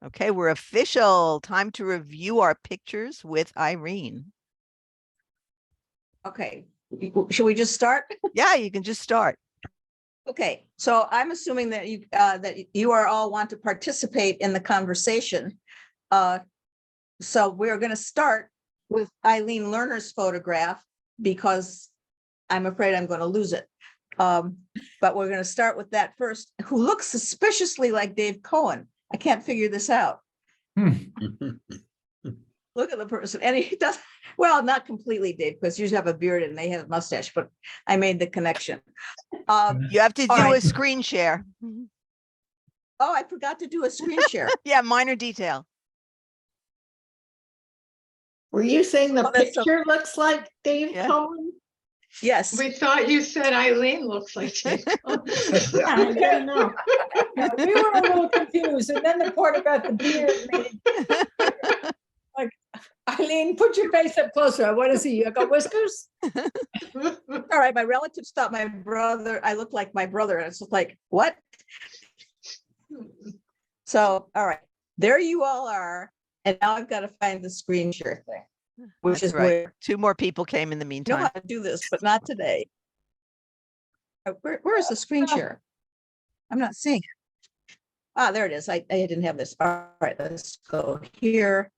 Okay, we're official. Time to review our pictures with Irene. Okay, should we just start? Yeah, you can just start. Okay, so I'm assuming that you are all want to participate in the conversation. So we're going to start with Eileen Lerner's photograph because I'm afraid I'm going to lose it. But we're going to start with that first, who looks suspiciously like Dave Cohen. I can't figure this out. Look at the person, and he does well, not completely, Dave, because you have a beard and they have a mustache, but I made the connection. You have to do right. a screen share. Oh, I forgot to do a screen share. Yeah, minor detail. Were you saying the Oh, that's so- picture looks like Dave Yeah. Cohen? Yes. We thought you said Eileen looks like Dave Cohen. I don't know. Yeah, we were a little confused, and then the part about the beard made like, Eileen, put your face up closer. I want to see you. I got whiskers. All right, my relatives thought my brother, I look like my brother, and it's like, what? So, all right, there you all are, and now I've got to find the screen share thing, which That's is right. where Two more people came in the I know meantime. how to do this, but not today. Where is the screen share? I'm not seeing it. Ah, there it is. I didn't have this. All right, let's go here.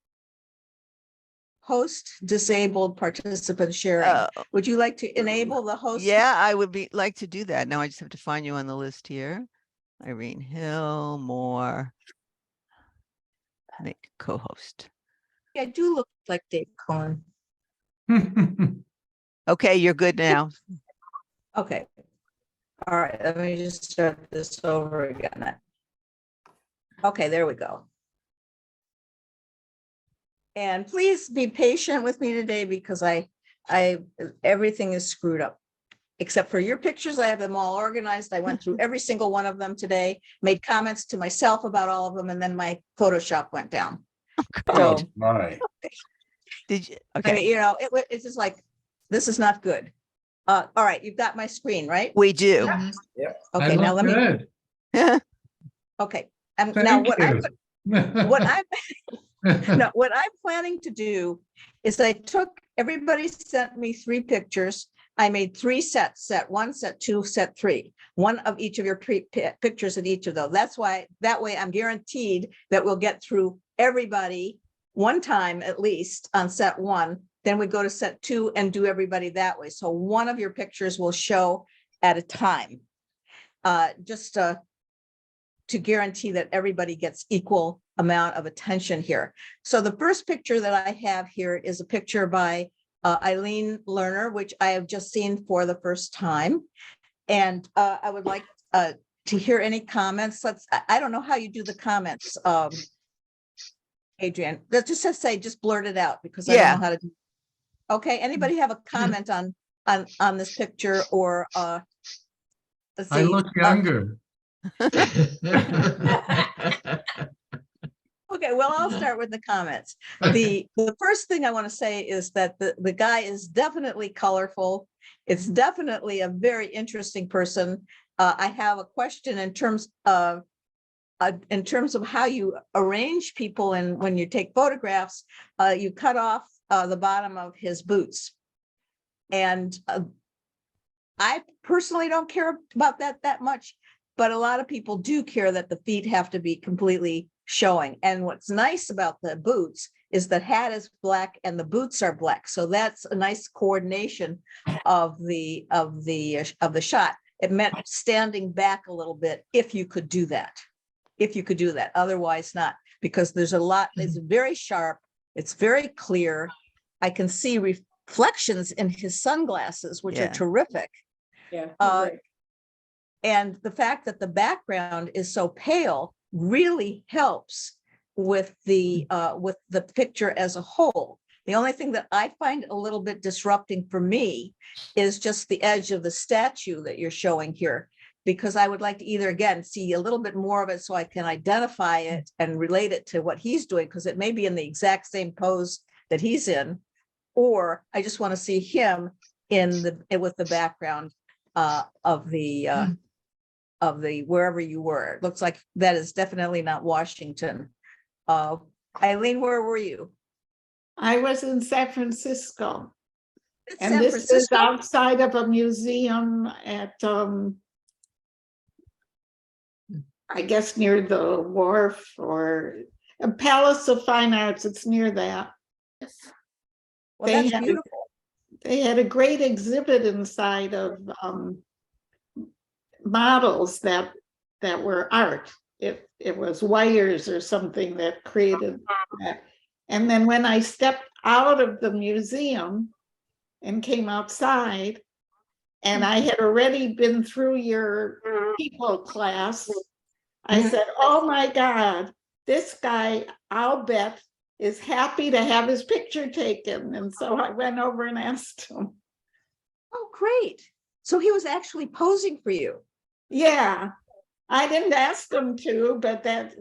Host disabled participant sharing. Oh, Would you like to enable the host? yeah, I would like to do that. Now I just have to find you on the list here. Irene Hill, more. Make co-host. I do look like Dave Cohen. Okay, you're good now. Okay. All right, let me just start this over again. Okay, there we go. And please be patient with me today because everything is screwed up. Except for your pictures, I have them all organized. I went through every single one of them today, made comments to myself about all of them, and then my Photoshop went down. Oh, So, my. did you? I Okay, mean, it's just like, this is not good. All right, you've got my screen, right? we do. Okay, now let me, Good. okay. Now what I'm no, what I'm planning to do is everybody sent me 3 pictures. I made 3 sets, set 1, set 2, set 3, one of each of your pictures in each of those. That's why, that way I'm guaranteed that we'll get through everybody one time at least on set 1. Then we go to set 2 and do everybody that way. So one of your pictures will show at a time. Just to guarantee that everybody gets equal amount of attention here. So the first picture that I have here is a picture by Eileen Lerner, which I have just seen for the first time. And I would like to hear any comments. I don't know how you do the comments, Adrienne. Let's just say, just blurt it out because I don't know how to do. Okay, anybody have a comment on this picture or let's see. I look younger. Okay, well, I'll start with the comments. The first thing I want to say is that the guy is definitely colorful. It's definitely a very interesting person. I have a question in terms of how you arrange people, and when you take photographs, you cut off the bottom of his boots. And I personally don't care about that much, but a lot of people do care that the feet have to be completely showing. And what's nice about the boots is the hat is black and the boots are black. So that's a nice coordination of the shot. It meant standing back a little bit if you could do that. Otherwise not, because there's a lot, it's very sharp, it's very clear. I can see reflections in his sunglasses, which are terrific. Yeah. And the fact that the background is so pale really helps with the picture as a whole. The only thing that I find a little bit disrupting for me is just the edge of the statue that you're showing here, because I would like to either, again, see a little bit more of it so I can identify it and relate it to what he's doing, because it may be in the exact same pose that he's in, or I just want to see him with the background of the wherever you were. It looks like that is definitely not Washington. Eileen, where were you? I was in San Francisco, It's and San this is Francisco? outside of a museum at, I guess near the wharf, or a Palace of Fine Arts. It's near that. Well, They that's had- beautiful. They had a great exhibit inside of models that were art. It was wires or something that created that. And then when I stepped out of the museum and came outside, and I had already been through your people class, I said, oh my God, this guy, I'll bet, is happy to have his picture taken. And so I went over and asked him. Oh, great. So he was actually posing for you. Yeah, I didn't ask him to, but that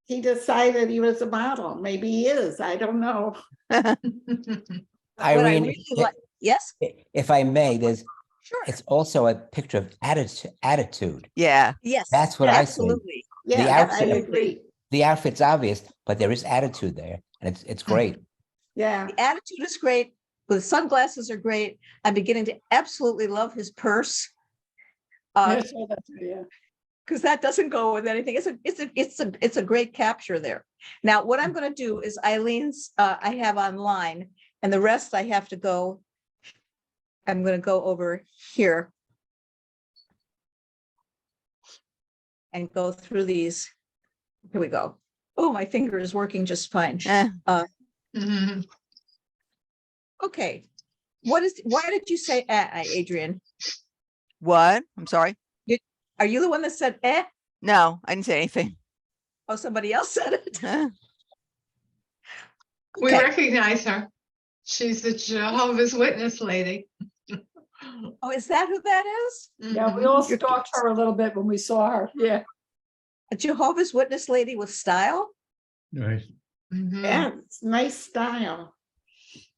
he decided he was a model. Maybe he is. I don't know. What I Irene, really like, yes, if I may, sure. it's also a picture of attitude. Yeah, Yes. That's what I see. absolutely. Yeah, I outfit- agree. The outfit's obvious, but there is attitude there, and it's great. Yeah, The attitude is great. The sunglasses are great. I'm beginning to absolutely love his purse. Yes, well, that's- yeah. Because that doesn't go with anything. It's a great capture there. Now, what I'm going to do is Eileen's I have online, and the rest I have to go. I'm going to go over here and go through these. Here we go. Oh, my finger is working just fine. eh, Mhm. Okay. Why did you say Adrian? what? I'm sorry. Are you the one that said eh? No, I didn't say anything. Oh, somebody else said it. Eh, We Okay. recognize her. She's the Jehovah's Witness lady. Oh, is that who that is? Yeah, we Mhm. all stalked her a little bit when we saw her. Yeah. A Jehovah's Witness lady with style? Right. Mhm. yeah, it's nice style.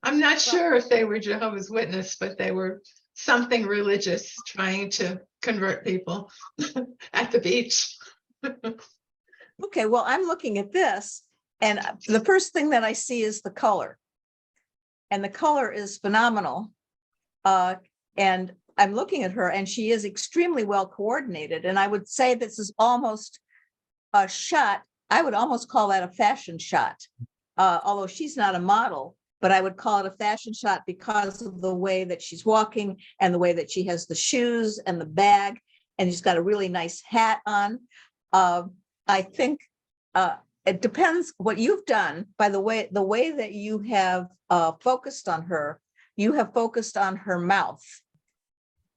I'm not sure if they were Jehovah's Witness, but they were something religious trying to convert people at the beach. Okay, well, I'm looking at this, and the first thing that I see is the color. And the color is phenomenal. And I'm looking at her, and she is extremely well coordinated. And I would say this is almost a shot. I would almost call that a fashion shot. Although she's not a model, but I would call it a fashion shot because of the way that she's walking and the way that she has the shoes and the bag, and she's got a really nice hat on. I think it depends what you've done by the way that you have focused on her. You have focused on her mouth,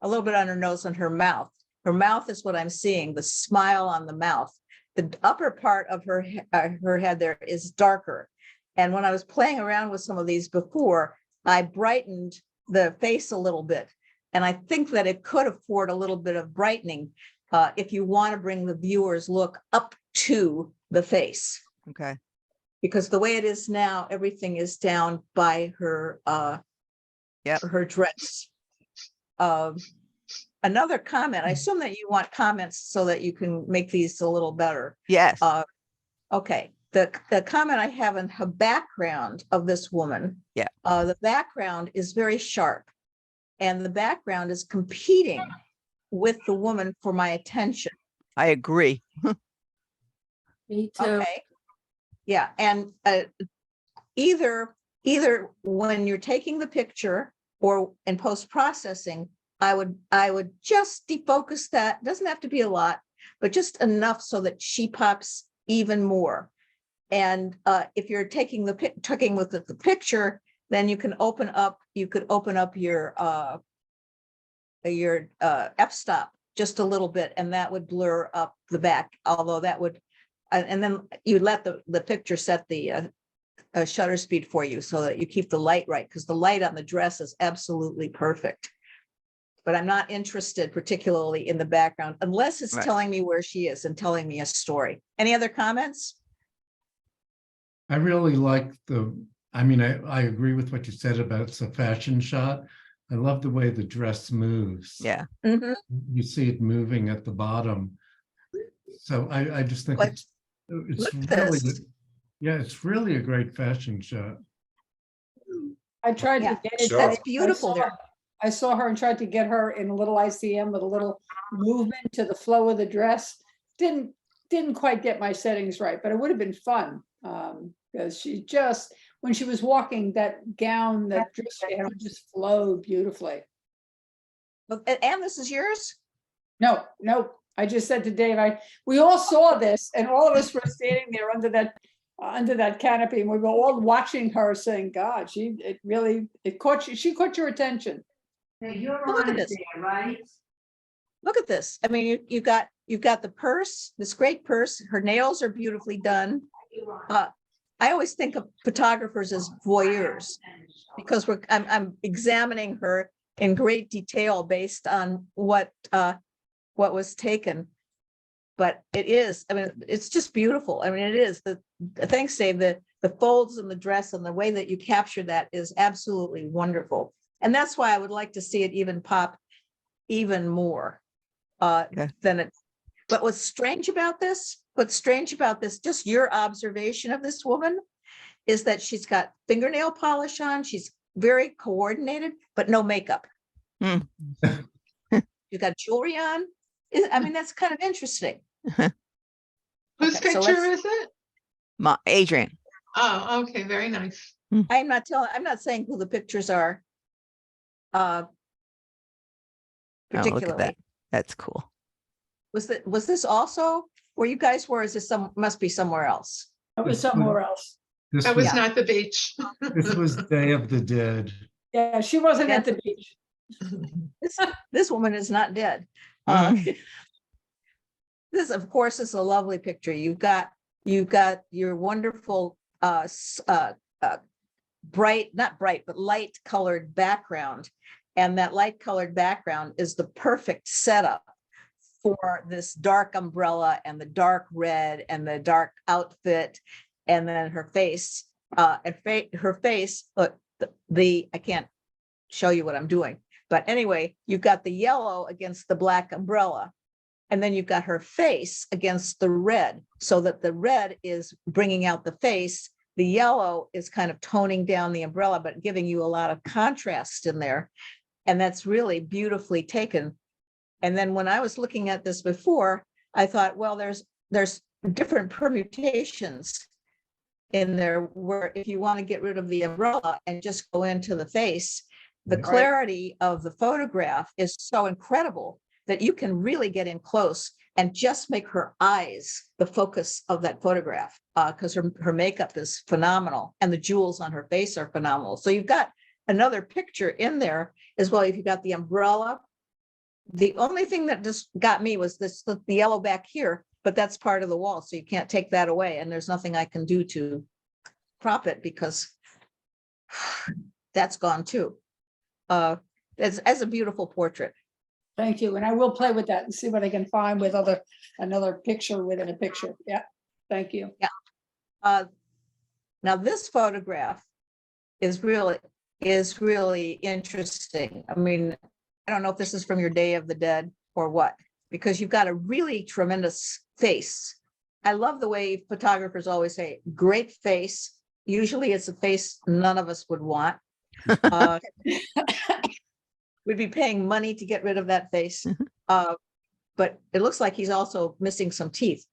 a little bit on her nose and her mouth. Her mouth is what I'm seeing, the smile on the mouth. The upper part of her head there is darker. And when I was playing around with some of these before, I brightened the face a little bit. And I think that it could afford a little bit of brightening if you want to bring the viewer's look up to the face. okay. Because the way it is now, everything is down by her Yep. her dress. Another comment, I assume that you want comments so that you can make these a little better. Yes. Okay, the comment I have in her background of this woman. Yeah. The background is very sharp, and the background is competing with the woman for my attention. I agree. Me too. Okay. Yeah, and either when you're taking the picture or in post-processing, I would just defocus that. Doesn't have to be a lot, but just enough so that she pops even more. And if you're taking with the picture, then you can open up your f-stop just a little bit, and that would blur up the back, although that would and then you let the picture set the shutter speed for you so that you keep the light right, because the light on the dress is absolutely perfect. But I'm not interested particularly in the background unless it's Right. telling me where she is and telling me a story. Any other comments? I really like I agree with what you said about it's a fashion shot. I love the way the dress moves. Yeah. Mhm. You see it moving at the bottom. So I just think Like, it's look at really, this. Yeah, it's really a great fashion shot. I tried Yeah, to get it. Sure. That's I beautiful there. saw her and tried to get her in a little ICM with a little movement to the flow of the dress. Didn't quite get my settings right, but it would have been fun. Because she just, when she was walking, that gown, that dress she had just flowed beautifully. And this is yours? No, no, I just said to Dave, we all saw this and all of us were standing there under that canopy and we were all watching her saying, God, it caught you, she caught your attention. Look at this. Right? Look at this. I mean, you've got the purse, this great purse. Her nails are beautifully done. I always think of photographers as voyeurs because I'm examining her in great detail based on what was taken. But it is, I mean, it's just beautiful. I mean, it is thanks, Dave, the folds in the dress and the way that you capture that is absolutely wonderful. And that's why I would like to see it even pop even more than it. But what's strange about this, just your observation of this woman is that she's got fingernail polish on. She's very coordinated, but no makeup. Hmm. You got jewelry on. I mean, that's kind of interesting. Whose Okay, so picture let's- is it? Adrian. Oh, okay, very nice. I'm not saying who the pictures are. Oh, look at Particularly. that. That's cool. Was this also where you guys were? Is this must be somewhere else? It was somewhere else. This That was Yeah. not the beach. this was Day of the Dead. Yeah, she wasn't at the beach. This woman is not dead. This, of course, is a lovely picture. You've got your wonderful bright, not bright, but light colored background. And that light colored background is the perfect setup for this dark umbrella and the dark red and the dark outfit. And then her face, her face, look, I can't show you what I'm doing. But anyway, you've got the yellow against the black umbrella. And then you've got her face against the red, so that the red is bringing out the face. The yellow is kind of toning down the umbrella, but giving you a lot of contrast in there. And that's really beautifully taken. And then when I was looking at this before, I thought, well, there's different permutations in there where if you want to get rid of the umbrella and just go into the face, the clarity of the photograph is so incredible that you can really get in close and just make her eyes the focus of that photograph, because her makeup is phenomenal and the jewels on her face are phenomenal. So you've got another picture in there as well. If you got the umbrella, the only thing that just got me was the yellow back here, but that's part of the wall, so you can't take that away. And there's nothing I can do to crop it because that's gone too. As a beautiful portrait. Thank you. And I will play with that and see what I can find with another picture within a picture. Yeah, thank you. Now this photograph is really interesting. I mean, I don't know if this is from your Day of the Dead or what, because you've got a really tremendous face. I love the way photographers always say, great face. Usually it's a face none of us would want. We'd be paying money to get rid of that face. But it looks like he's also missing some teeth.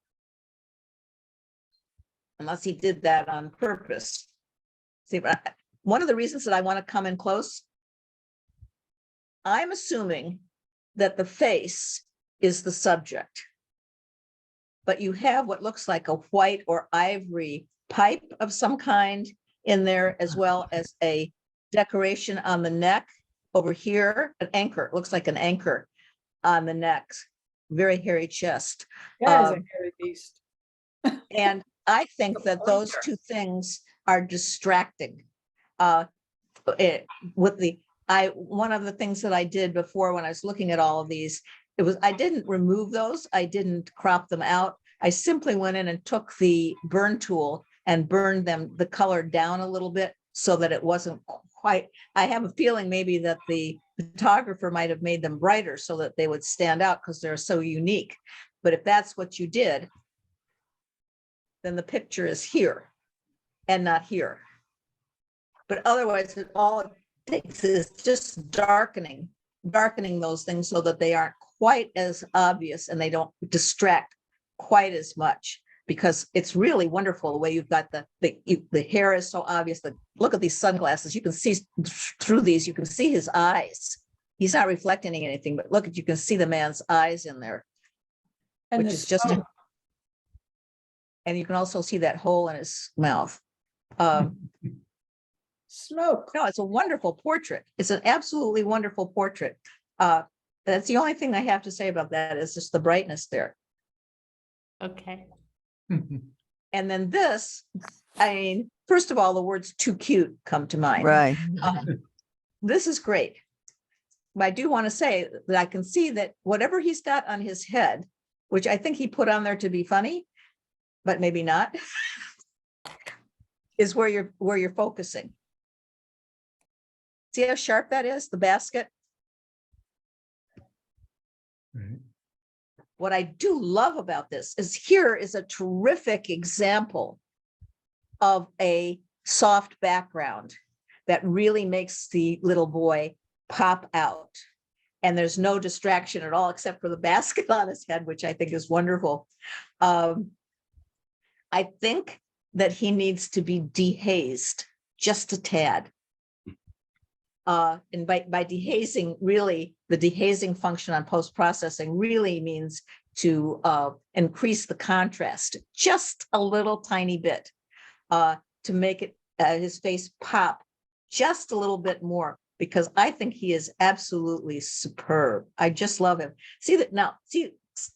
Unless he did that on purpose. See, but one of the reasons that I want to come in close, I'm assuming that the face is the subject. But you have what looks like a white or ivory pipe of some kind in there, as well as a decoration on the neck. Over here, an anchor, it looks like an anchor on the neck, very hairy chest. That is a hairy beast. And I think that those two things are distracting. One of the things that I did before when I was looking at all of these, I didn't remove those. I didn't crop them out. I simply went in and took the burn tool and burned the color down a little bit so that it wasn't quite, I have a feeling maybe that the photographer might have made them brighter so that they would stand out because they're so unique. But if that's what you did, then the picture is here. and not here. But otherwise, all it takes is just darkening those things so that they aren't quite as obvious and they don't distract quite as much, because it's really wonderful the way you've got the hair is so obvious. Look at these sunglasses. You can see through these, you can see his eyes. He's not reflecting anything, but look, you can see the man's eyes in there, And which the is just, smoke. and you can also see that hole in his mouth. Smoke. No, it's a wonderful portrait. It's an absolutely wonderful portrait. That's the only thing I have to say about that, is just the brightness there. Okay. And then this, I mean, first of all, the words "too cute" come to mind. Right. This is great. But I do want to say that I can see that whatever he's got on his head, which I think he put on there to be funny, but maybe not, is where you're focusing. See how sharp that is, the basket? Right. What I do love about this is here is a terrific example of a soft background that really makes the little boy pop out. And there's no distraction at all, except for the basket on his head, which I think is wonderful. I think that he needs to be dehazed just a tad. And by dehazing, really, the dehazing function on post-processing really means to increase the contrast just a little tiny bit, to make it his face pop just a little bit more, because I think he is absolutely superb. I just love him. See that now? See,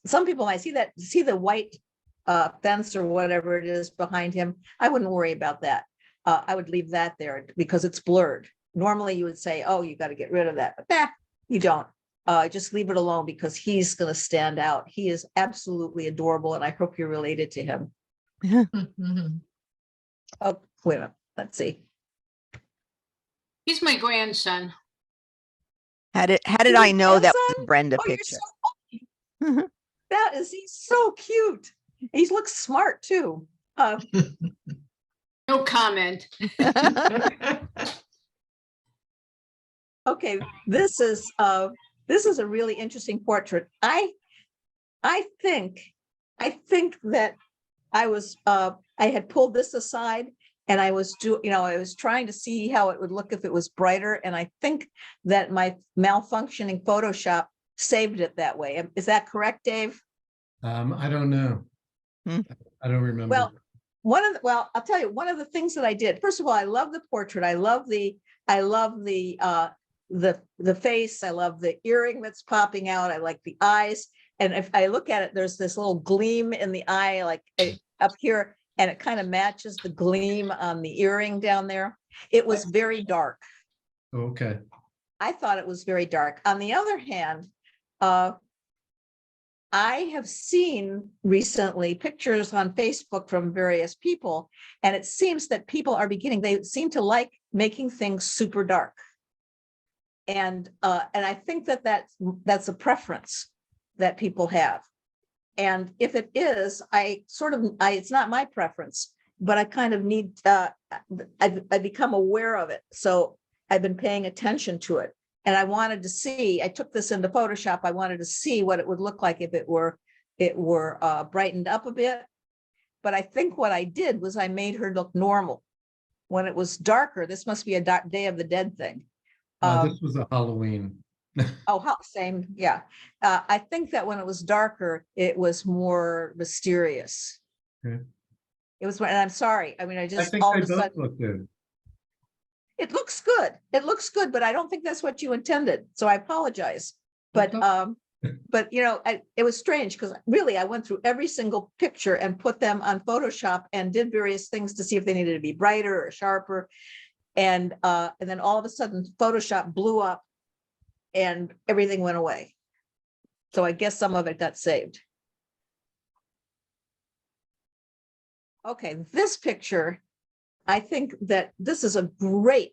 some people might see the white fence or whatever it is behind him. I wouldn't worry about that. I would leave that there because it's blurred. Normally you would say, oh, you got to get rid of that, but you don't. Just leave it alone, because he's going to stand out. He is absolutely adorable, and I hope you're related to him. Mhm. Oh, wait a minute. Let's see. He's my grandson. How did Is I it know that was grandson? a Brenda Oh, you're picture? so lucky. He's so cute. He looks smart too. No comment. Okay, this is a really interesting portrait. I think that I had pulled this aside, and I was trying to see how it would look if it was brighter, and I think that my malfunctioning Photoshop saved it that way. Is that correct, Dave? I don't know. Hmm. I don't remember. Well, I'll tell you, one of the things that I did, first of all, I love the portrait. I love the face. I love the earring that's popping out. I like the eyes. And if I look at it, there's this little gleam in the eye, like up here, and it kind of matches the gleam on the earring down there. It was very dark. Okay. I thought it was very dark. On the other hand, I have seen recently pictures on Facebook from various people, and it seems that people they seem to like making things super dark. And I think that's a preference that people have. And if it is, it's not my preference, but I kind of need, I become aware of it. So I've been paying attention to it. And I wanted to see, I took this into Photoshop. I wanted to see what it would look like if it were brightened up a bit. But I think what I did was I made her look normal. When it was darker, this must be a Day of the Dead thing. This was a Halloween. Same, yeah. I think that when it was darker, it was more mysterious. Okay. It was, and I'm sorry. I mean, I just think all they of a both sudden, look good. it looks good. It looks good, but I don't think that's what you intended. So I apologize. But Okay. it was strange, because really I went through every single picture and put them on Photoshop and did various things to see if they needed to be brighter or sharper. And then all of a sudden Photoshop blew up and everything went away. So I guess some of it got saved. Okay, this picture, I think that this is a great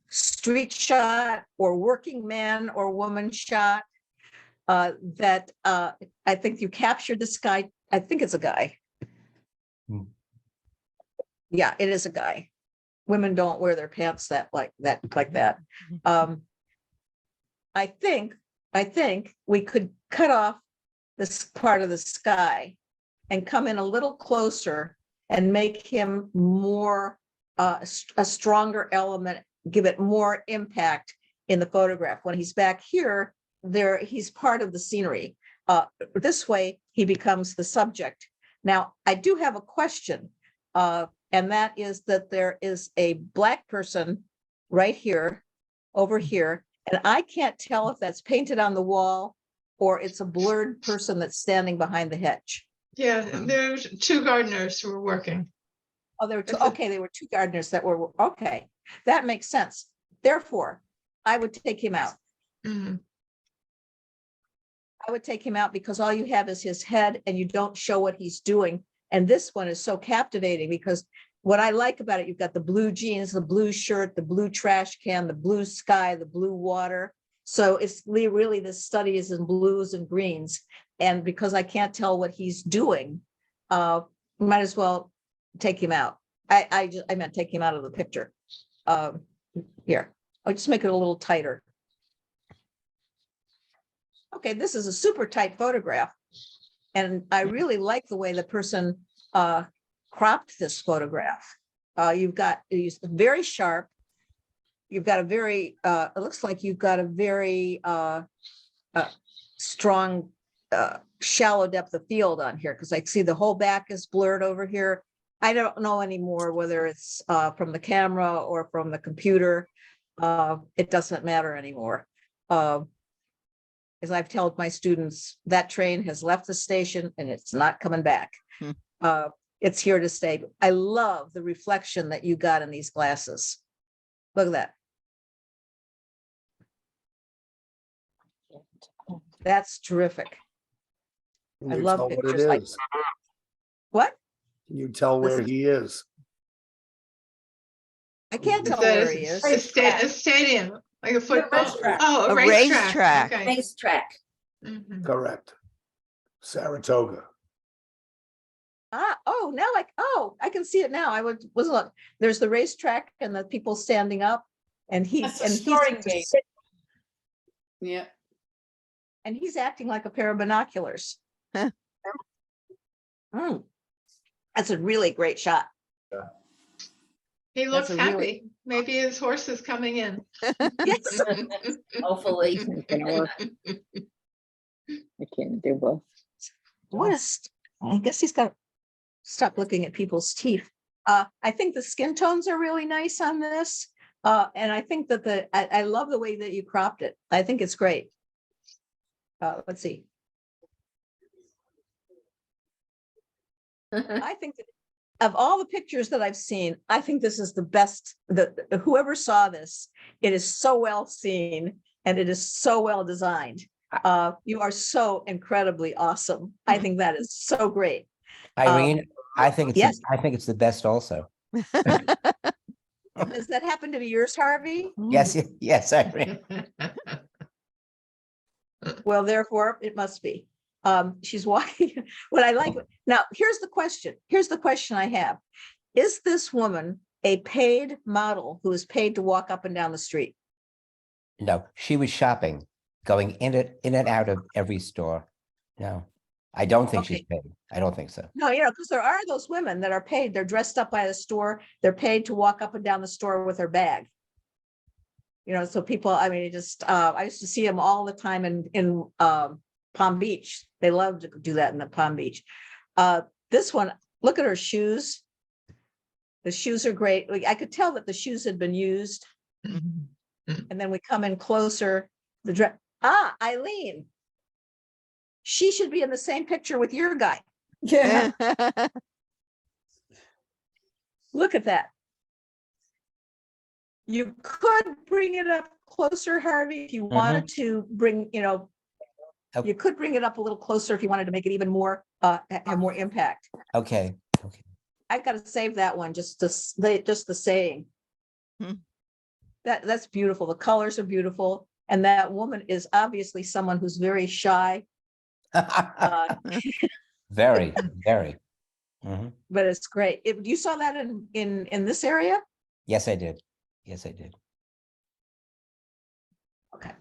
street shot or working man or woman shot that I think you captured this guy. I think it's a guy. Hmm. Yeah, it is a guy. Women don't wear their pants that like that. I think we could cut off this part of the sky and come in a little closer and make him more a stronger element, give it more impact in the photograph. When he's back here, he's part of the scenery. This way, he becomes the subject. Now, I do have a question, and that is that there is a Black person right here, over here, and I can't tell if that's painted on the wall or it's a blurred person that's standing behind the hedge. Yeah, there's 2 gardeners who were working. Oh, there were two, That's it. okay, there were 2 gardeners that were, okay, that makes sense. Therefore, I would take him out. Mhm. I would take him out because all you have is his head and you don't show what he's doing. And this one is so captivating because what I like about it, you've got the blue jeans, the blue shirt, the blue trash can, the blue sky, the blue water. So it's really the study is in blues and greens. And because I can't tell what he's doing, might as well take him out. I meant take him out of the picture. Here, I'll just make it a little tighter. Okay, this is a super tight photograph. And I really like the way the person cropped this photograph. You've got it's very sharp. You've got a very, it looks like you've got a very strong, shallow depth of field on here because I see the whole back is blurred over here. I don't know anymore whether it's from the camera or from the computer. It doesn't matter anymore. As I've told my students, that train has left the station and it's not coming back. It's here to stay. I love the reflection that you got in these glasses. Look at that. That's terrific. Can I you love tell what it pictures like- is? What? Can you tell where This- he is? I can't It's tell where he is. a stadium, like a football. racetrack. Oh, A a racetrack. racetrack. Okay. Racetrack. Mhm. Correct. Saratoga. Oh, now I can see it now. I was look, there's the racetrack and the people standing up and That's a starting gate. Yeah. and he's acting like a pair of binoculars. Huh. That's a really great shot. He looks a really- happy. Maybe his horse is coming in. Yes. Hopefully. I can't do both. What is, I guess he's got to stop looking at people's teeth. I think the skin tones are really nice on this. And I think that I love the way that you cropped it. I think it's great. Let's see. I think that of all the pictures that I've seen, I think this is the best, whoever saw this, it is so well seen and it is so well designed. You are so incredibly awesome. I think that is so great. Irene, I think it's, yes. I think it's the best also. Does that happen to be yours, Harvey? Yes, yes, Irene. Well, therefore, it must be. She's walking. What I like now, here's the question. Here's the question I have. Is this woman a paid model who is paid to walk up and down the street? No, she was shopping, going in and out of every store. No, I don't think she's paid. I don't think so. No, because there are those women that are paid. They're dressed up by the store. They're paid to walk up and down the store with their bag. So people, I mean, I used to see them all the time in Palm Beach. They love to do that in the Palm Beach. This one, look at her shoes. The shoes are great. I could tell that the shoes had been used. And then we come in closer. The dress. Eileen. She should be in the same picture with your guy. Yeah. Look at that. You could bring it up closer, Harvey, if you wanted to bring, you could bring it up a little closer if you wanted to make it even more, have more impact. Okay. I've got to save that one, just the saying. That's beautiful. The colors are beautiful. And that woman is obviously someone who's very shy. Very, very. Mhm. but it's great. You saw that in this area? Yes, I did. Yes, I did. Okay.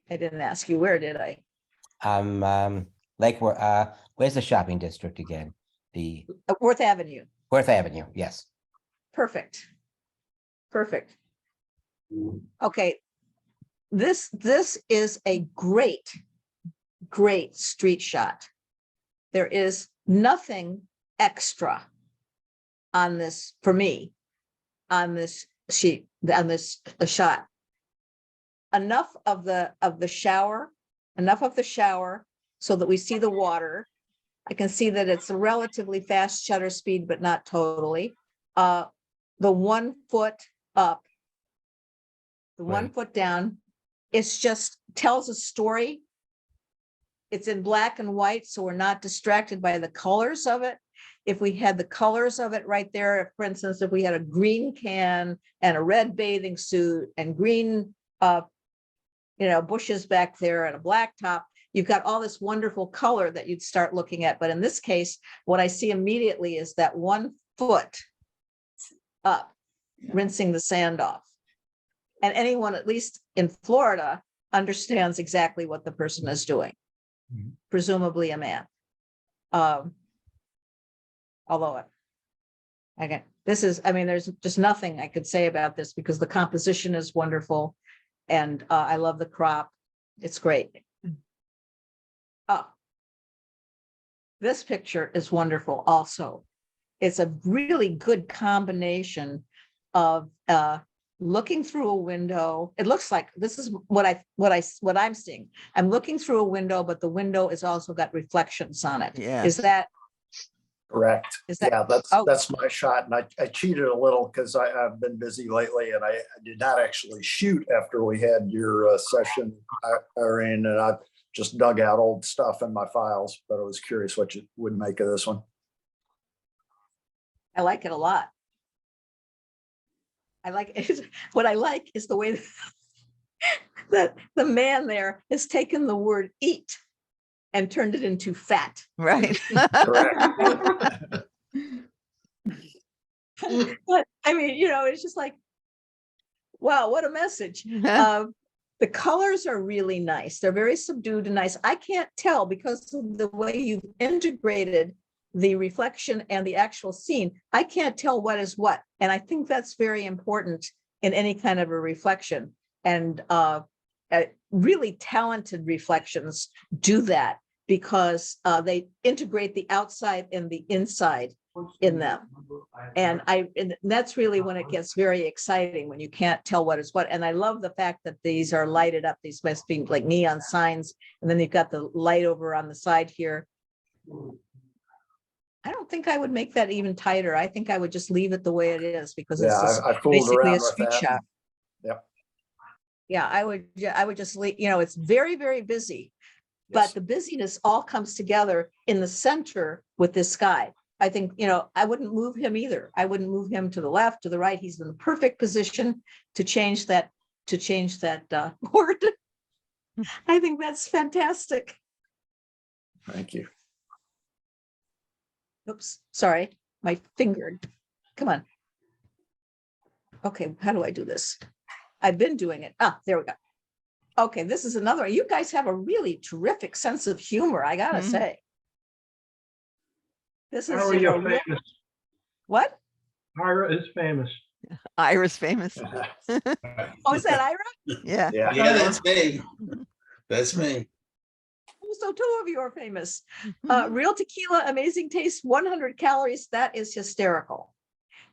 I didn't ask you, where did I? Like where's the shopping district again? The Worth Avenue. Worth Avenue, yes. Perfect. Perfect. Okay. This is a great street shot. There is nothing extra on this, for me, on this sheet, on this shot. Enough of the shower so that we see the water. I can see that it's a relatively fast shutter speed, but not totally. The 1 foot up, the 1 Right. foot down, it's just tells a story. It's in black and white, so we're not distracted by the colors of it. If we had the colors of it right there, if, for instance, if we had a green can and a red bathing suit and green, bushes back there and a black top, you've got all this wonderful color that you'd start looking at. But in this case, what I see immediately is that 1 foot up, rinsing the sand off. And anyone, at least in Florida, understands exactly what the person is doing, Mhm. presumably a man. Although, again, there's just nothing I could say about this because the composition is wonderful. And I love the crop. It's great. This picture is wonderful also. It's a really good combination of looking through a window. It looks like this is what I'm seeing. I'm looking through a window, but the window is also got reflections on it. Yeah. Is that Correct. Is that- Yeah, oh. that's my shot. And I cheated a little because I've been busy lately and I did not actually shoot after we had your session, Irene, and I just dug out old stuff in my files, but I was curious what you would make of this one. I like it a lot. I like it. What I like is the way that the man there has taken the word eat and turned it into fat. Right. Correct. But I mean, it's just like, wow, what a message. The colors are really nice. They're very subdued and nice. I can't tell because of the way you've integrated the reflection and the actual scene. I can't tell what is what. And I think that's very important in any kind of a reflection. And really talented reflections do that because they integrate the outside and the inside in them. And that's really when it gets very exciting, when you can't tell what is what. And I love the fact that these are lighted up. These must be like neon signs. And then you've got the light over on the side here. I don't think I would make that even tighter. I think I would just leave it the way it is because it's Yeah, just I fooled basically around a with street that. shot. Yep. Yeah, I would just leave, it's very, very busy, Yes. but the busyness all comes together in the center with this guy. I think, I wouldn't move him either. I wouldn't move him to the left, to the right. He's in the perfect position to change that board. I think that's fantastic. Thank you. Oops, sorry, my finger. Come on. Okay, how do I do this? I've been doing it. There we go. Okay, this is another. You guys have a really terrific sense of humor, I gotta Mhm. say. This is How are you famous? What? Ira is famous. Ira's famous. Oh, is that Ira? Yeah. Yeah. Yeah, that's me. That's me. Oh, so two of you are famous. Mhm. Real tequila, amazing taste, 100 calories. That is hysterical.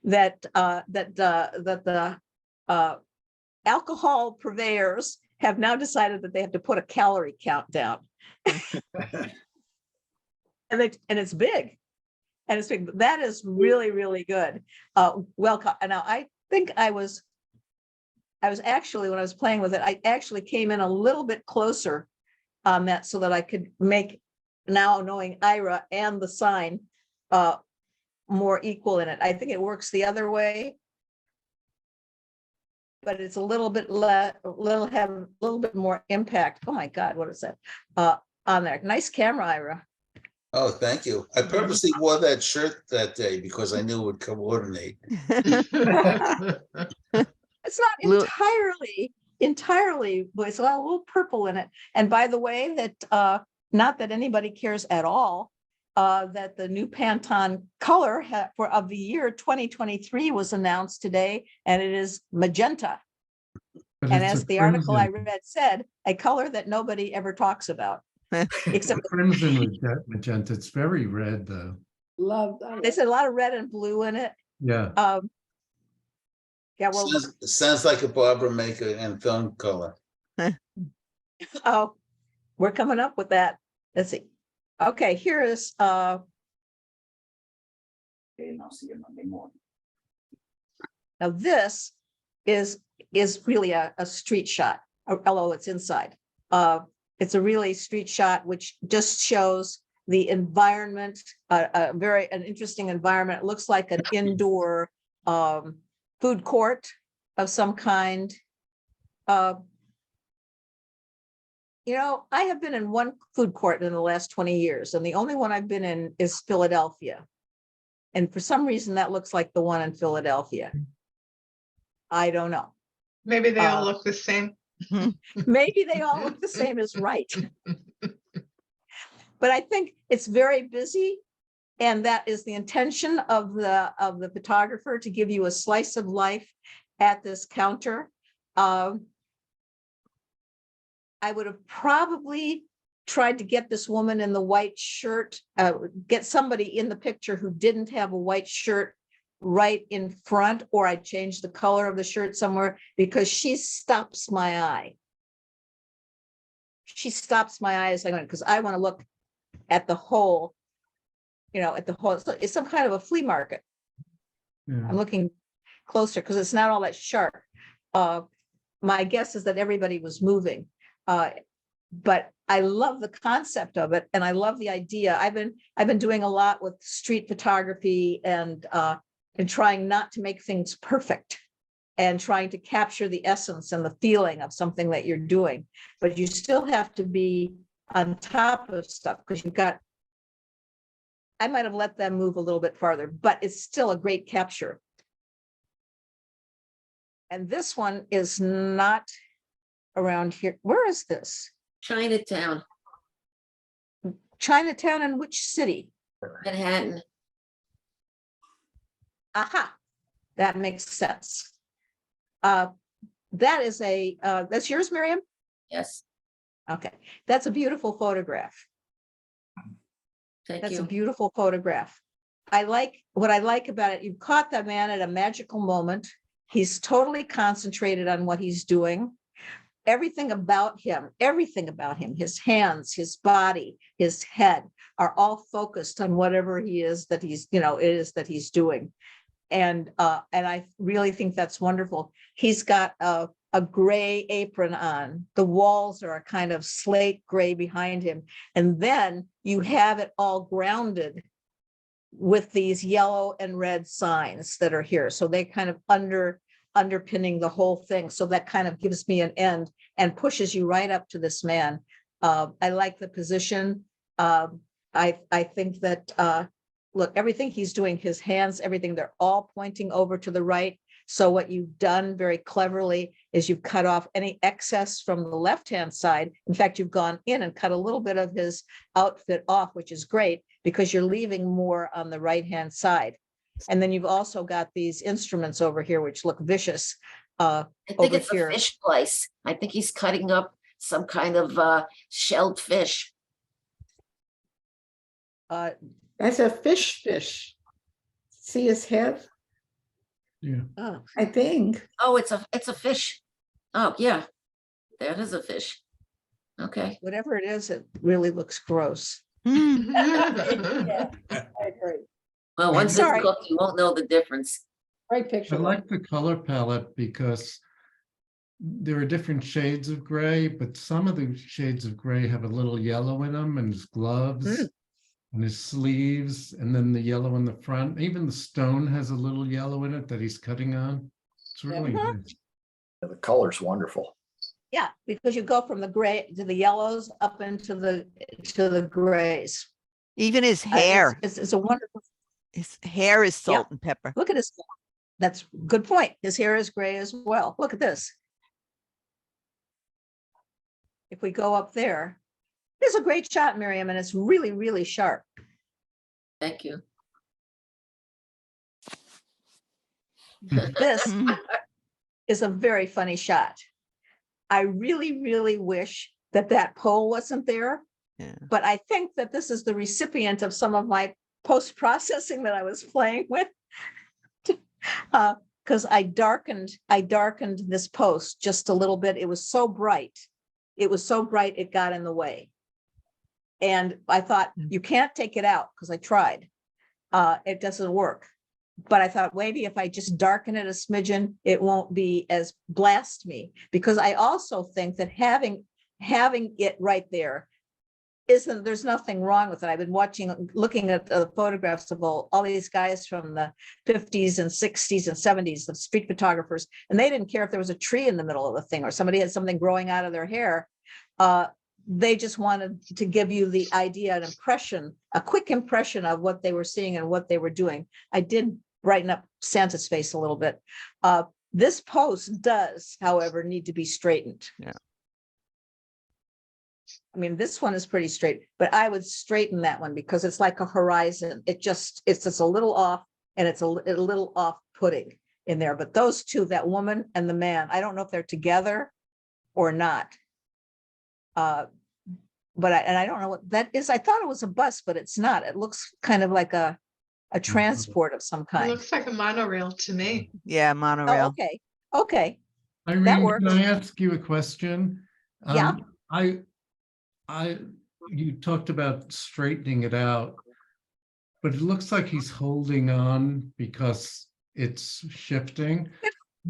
That the alcohol purveyors have now decided that they have to put a calorie count down. And it's big. And it's big. That is really, really good. Well, now I think I was actually, when I was playing with it, I actually came in a little bit closer on that so that I could make, now knowing Ira and the sign, more equal in it. I think it works the other way, but it's a little bit have a little bit more impact. Oh my God, what is that? On there. Nice camera, Ira. Oh, thank you. I purposely wore that shirt that day because I knew it would coordinate. It's not Blue- entirely, but it's got a little purple in it. And by the way, that not that anybody cares at all, that the new Pantone color of the year 2023 was announced today, and it is magenta. But And it's as a the article I crimson- read said, a color that nobody ever talks about. Except Crimson magenta. It's very red, though. Love. they said a lot of red and blue in it. Yeah. Yeah, well, Sounds like a Barbara Maker and film color. oh, we're coming up with that. Let's see. Okay, here is okay, and I'll see you Monday morning. Now this is really a street shot, although it's inside. It's a really street shot, which just shows the environment, an interesting environment. It looks like an indoor food court of some kind. You know, I have been in one food court in the last 20 years, and the only one I've been in is Philadelphia. And for some reason, that looks like the one in Philadelphia. I don't know. Maybe they all look the same. Maybe they all look the same as right. But I think it's very busy. And that is the intention of the photographer, to give you a slice of life at this counter. I would have probably tried to get this woman in the white shirt, get somebody in the picture who didn't have a white shirt right in front, or I changed the color of the shirt somewhere, because she stops my eye. She stops my eye as I go, because I want to look at the whole, you know, at the whole. So it's some kind of a flea market. Yeah. I'm looking closer because it's not all that sharp. My guess is that everybody was moving. But I love the concept of it, and I love the idea. I've been doing a lot with street photography and trying not to make things perfect, and trying to capture the essence and the feeling of something that you're doing. But you still have to be on top of stuff, because you've got. I might have let them move a little bit farther, but it's still a great capture. And this one is not around here. Where is this? Chinatown, Chinatown in which city? Manhattan. Aha, that makes sense. That is that's yours, Miriam? Yes, Okay, that's a beautiful photograph. thank That's a you. beautiful photograph. What I like about it, you caught that man at a magical moment. He's totally concentrated on what he's doing. Everything about him, his hands, his body, his head are all focused on whatever he is that he's, that he's doing. And I really think that's wonderful. He's got a gray apron on. The walls are a kind of slate gray behind him. And then you have it all grounded with these yellow and red signs that are here. So they kind of underpinning the whole thing. So that kind of gives me an end and pushes you right up to this man. I like the position. I think that, look, everything he's doing, his hands, everything, they're all pointing over to the right. So what you've done very cleverly is you've cut off any excess from the left-hand side. In fact, you've gone in and cut a little bit of his outfit off, which is great because you're leaving more on the right-hand side. And then you've also got these instruments over here, which look vicious. I think over it's here. a fish place. I think he's cutting up some kind of shelled fish. That's a fish. See his head? Yeah. Oh, I think. Oh, it's a fish. Oh, yeah, that is a fish. Okay. whatever it is, it really looks gross. Yeah, I agree. Well, once it's Sorry. cooked, you won't know the difference. Great I picture. like the color palette because there are different shades of gray, but some of the shades of gray have a little yellow in them, and his gloves and his sleeves, and then the yellow in the front. Even the stone has a little yellow in it that he's cutting on. It's really nice. The color's wonderful. Yeah, because you go from the gray to the yellows up into the grays. Even his It's- hair, It's a wonderful, his hair is Yeah. salt and pepper. look at his, that's good point. His hair is gray as well. Look at this. If we go up there, it's a great shot, Miriam, and it's really, really sharp. Thank you. This Mm. is a very funny shot. I really, really wish that that pole wasn't there. Yeah. But I think that this is the recipient of some of my post-processing that I was playing with. Because I darkened this post just a little bit. It was so bright. It got in the way. And I thought, you can't take it out, because I tried. It doesn't work. But I thought maybe if I just darken it a smidgen, it won't be as blast me, because I also think that having it right there there's nothing wrong with it. I've been looking at the photographs of all these guys from the 50s and 60s and 70s, the street photographers, and they didn't care if there was a tree in the middle of the thing or somebody had something growing out of their hair. They just wanted to give you the idea, an impression, a quick impression of what they were seeing and what they were doing. I did brighten up Santa's face a little bit. This post does, however, need to be straightened. Yeah. I mean, this one is pretty straight, but I would straighten that one because it's like a horizon. It's just a little off, and it's a little off-putting in there. But those two, that woman and the man, I don't know if they're together or not. But I don't know what that is. I thought it was a bus, but it's not. It looks kind of like a transport of some It kind. looks like a monorail to me. Yeah, Oh, monorail. okay. Okay. Irene, works. can I ask you a question? Yeah. You talked about straightening it out, but it looks like he's holding on because it's shifting.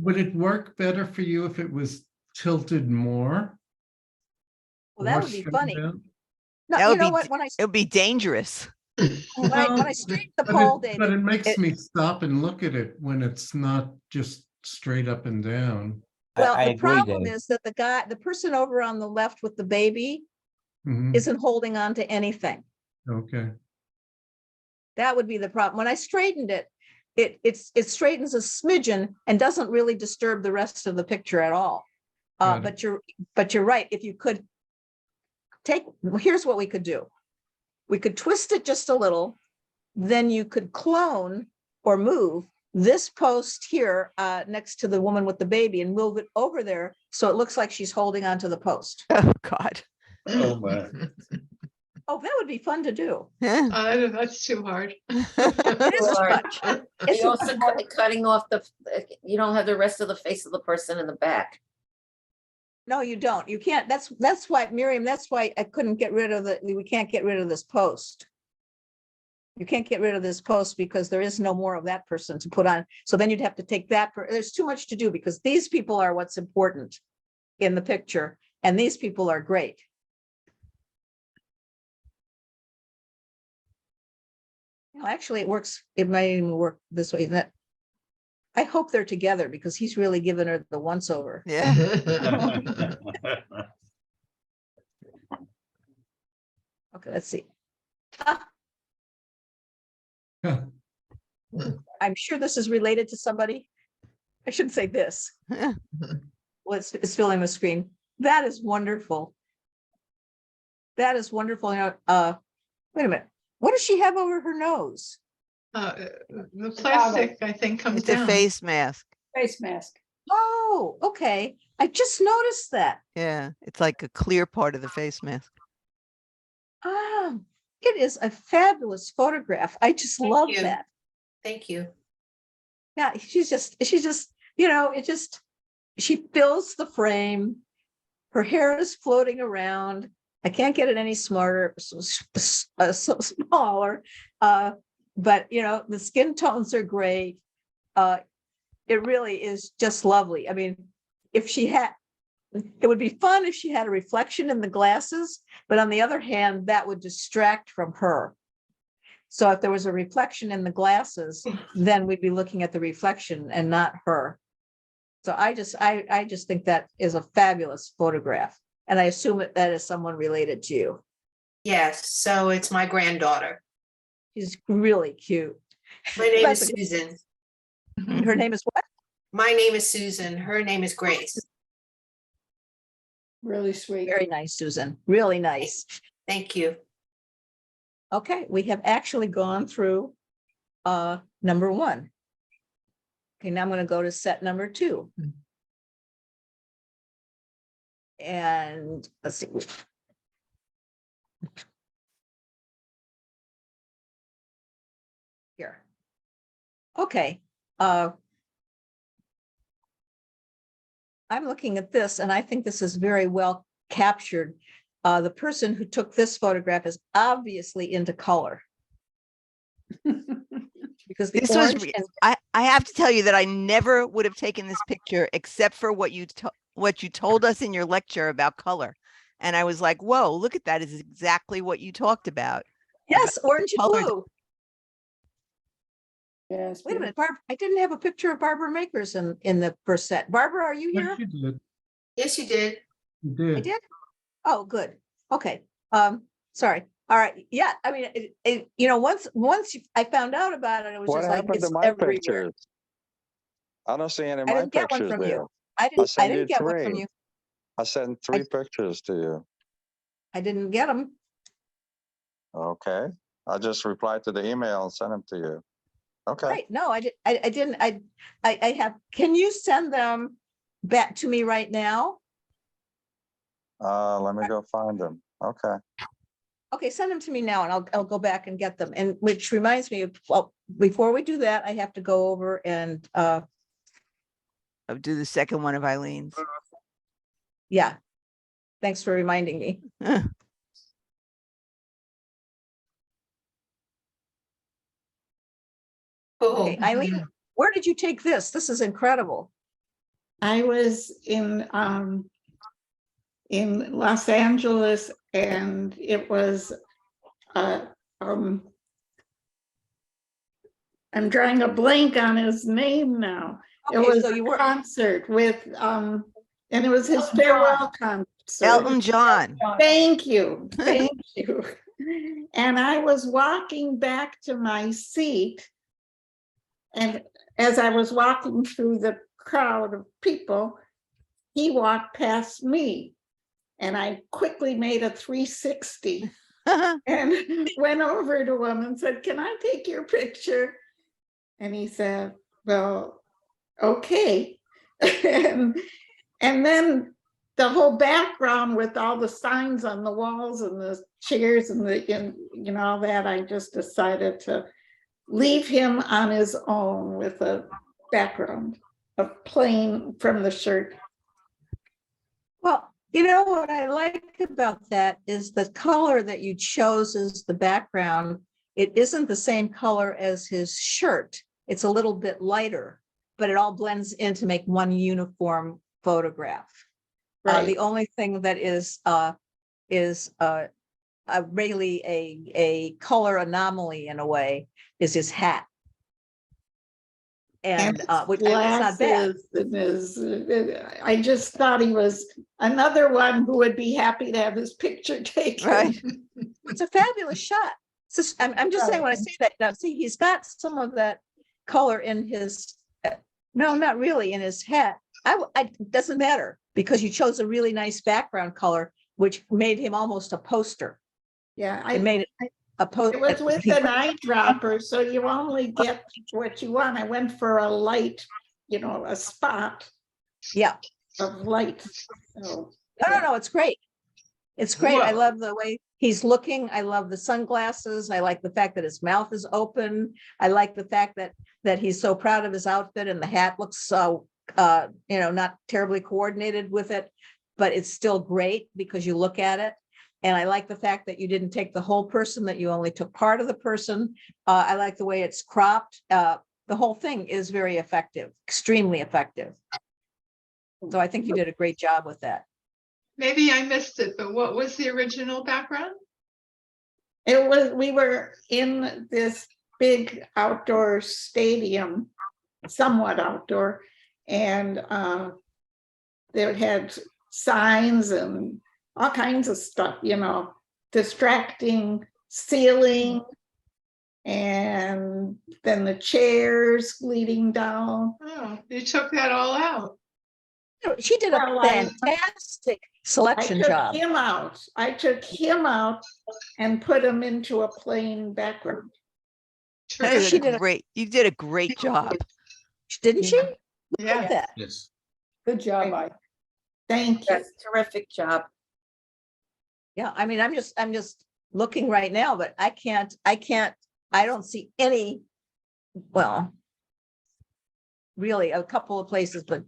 Would it work better for you if it was tilted more? Well, that More would be straightened funny. out? No, That you would know be what? d- When I It would be dangerous. when I straightened the But pole, But David, it makes it- me stop and look at it when it's not just straight up and down. well, I the agree, problem Dave. is that the person over on the left with the baby Mhm. isn't holding on to anything. Okay, That would be the problem. When I straightened it, it straightens a smidgen and doesn't really disturb the rest of the picture at all. Got it. But you're right. If you could here's what we could do. We could twist it just a little, then you could clone or move this post here next to the woman with the baby and move it over there so it looks like she's holding onto the post. Oh, God. Oh, my. Oh, that would be fun to do. Yeah. That's too hard. It isn't Or much. are It's you also cutting off you don't have the rest of the face of the person in the back? No, you don't. You can't. That's why, Miriam, that's why I couldn't get rid of we can't get rid of this post. You can't get rid of this post because there is no more of that person to put on. So then you'd have to take that. There's too much to do because these people are what's important in the picture. And these people are great. You know, actually, it works. It might even work this way. That I hope they're together because he's really given her the once over. Yeah. Okay, let's see. Ah, I'm sure this is related to somebody. I shouldn't say this. Yeah. Well, it's filling the screen. That is wonderful. That is wonderful. You know, wait a minute. What does she have over her nose? The plastic, I think, comes It's a down. face mask. Face mask. Oh, okay. I just noticed that. Yeah. It's like a clear part of the face mask. Ah, it is a fabulous photograph. I just Thank love you. that. Thank you. Yeah, she's just, you know, she fills the frame. Her hair is floating around. I can't get it any smarter, so smaller. But you know, the skin tones are great. It really is just lovely. I mean, it would be fun if she had a reflection in the glasses, but on the other hand, that would distract from her. So if there was a reflection in the glasses, then we'd be looking at the reflection and not her. So I just think that is a fabulous photograph. And I assume that is someone related to you. Yes, so it's my granddaughter. She's really cute. My name is That's a- Susan. Her name is what? My name is Susan. Her name is Grace. Really sweet. Very nice, Susan. Really nice. Thank you. Okay, we have actually gone through number 1. Okay, now I'm going to go to set number 2. And let's see. Here. Okay. I'm looking at this and I think this is very well captured. The person who took this photograph is obviously into color. Because the This was, orange and I have to tell you that I never would have taken this picture except for what you told us in your lecture about color. And I was like, whoa, look at that. Is exactly what you talked about. yes, orange and colored- blue. Yes. Wait a minute, Barb, I didn't have a picture of Barbara Makers in the first set. Barbara, are you here? Yes, you did. Yes, you did. You I did. did? Oh, good. Okay. Sorry. All right. Yeah, I mean, I found out about it, it was What just like, happened to it's my everywhere. pictures? I don't see any of I my didn't get one pictures from there. you. I sent you didn't get one from 3. you. I sent 3 pictures to you. I didn't get them. Okay. I just replied to the email and sent them to you. Okay. Right. No, I didn't. I have, can you send them back to me right now? Let me go find them. Okay. Okay, send them to me now and I'll go back and get them. And which reminds me of, well, before we do that, I have to go over and I'll do the second one of Eileen's. yeah. Thanks for reminding me. Oh, Okay, Eileen, where did you take this? This is incredible. I was in Los Angeles and it was I'm drawing a blank on his name now. It Okay, was so a you were, concert with and it was his farewell concert. Elton John. Thank you. Thank you. And I was walking back to my seat. And as I was walking through the crowd of people, he walked past me. And I quickly made a 360 and went over to him and said, "Can I take your picture?" And he said, "Well, okay." and then the whole background with all the signs on the walls and the chairs and all that, I just decided to leave him on his own with a background of plain from the shirt. well, you know what I like about that is the color that you chose as the background. It isn't the same color as his shirt. It's a little bit lighter, but it all blends in to make one uniform photograph. Right. The only thing that is really a color anomaly in a way is his hat. And his which it's not bad. glasses and I just thought he was another one who would be happy to have his picture taken. Right. It's a fabulous shot. I'm just saying when I say that, now see, he's got some of that color in his, no, not really in his hat. It doesn't matter because you chose a really nice background color, which made him almost a poster. Yeah, It made it a poster. it was with an eyedropper, so you only get what you want. I went for a light, a spot Yeah. of light. So, No, it's great. It's great. I Whoa. love the way he's looking. I love the sunglasses. I like the fact that his mouth is open. I like the fact that he's so proud of his outfit and the hat looks so, not terribly coordinated with it, but it's still great because you look at it. And I like the fact that you didn't take the whole person, that you only took part of the person. I like the way it's cropped. The whole thing is very effective, extremely effective. So I think you did a great job with that. Maybe I missed it, but what was the original background? we were in this big outdoor stadium, somewhat outdoor, and they had signs and all kinds of stuff, distracting ceiling. And then the chairs leading down. Oh, you took that all out. She did a Well, fantastic selection I took job. him out. I took him out and put him into a plain background. That is She a did a- great, you did a great job. Didn't she? Yeah. Look Yeah. at that. Yes. Good job, I. Thank you. That's terrific job. Yeah, I mean, I'm just looking right now, but I don't see any, well, really a couple of places, but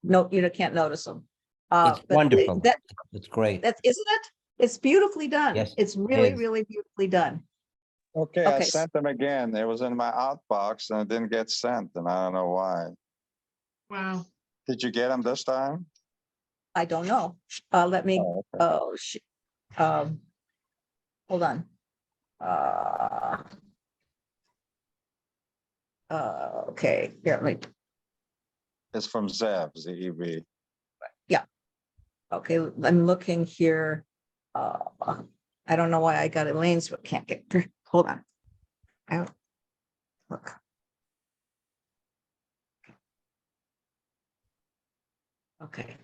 no, you can't notice them. It's But wonderful. That, It's great. isn't it? It's beautifully done. Yes, It's it really, is. really beautifully done. Okay, I Okay. sent them again. It was in my outbox and it didn't get sent, and I don't know why. Wow. Did you get them this time? I don't know. Let me, Oh, okay. oh, shit. Hold on. Okay, here, let me, It's from Zev, ZEV. okay, I'm looking here. I don't know why I got Elaine's, but can't get through. Hold on. Look. Okay.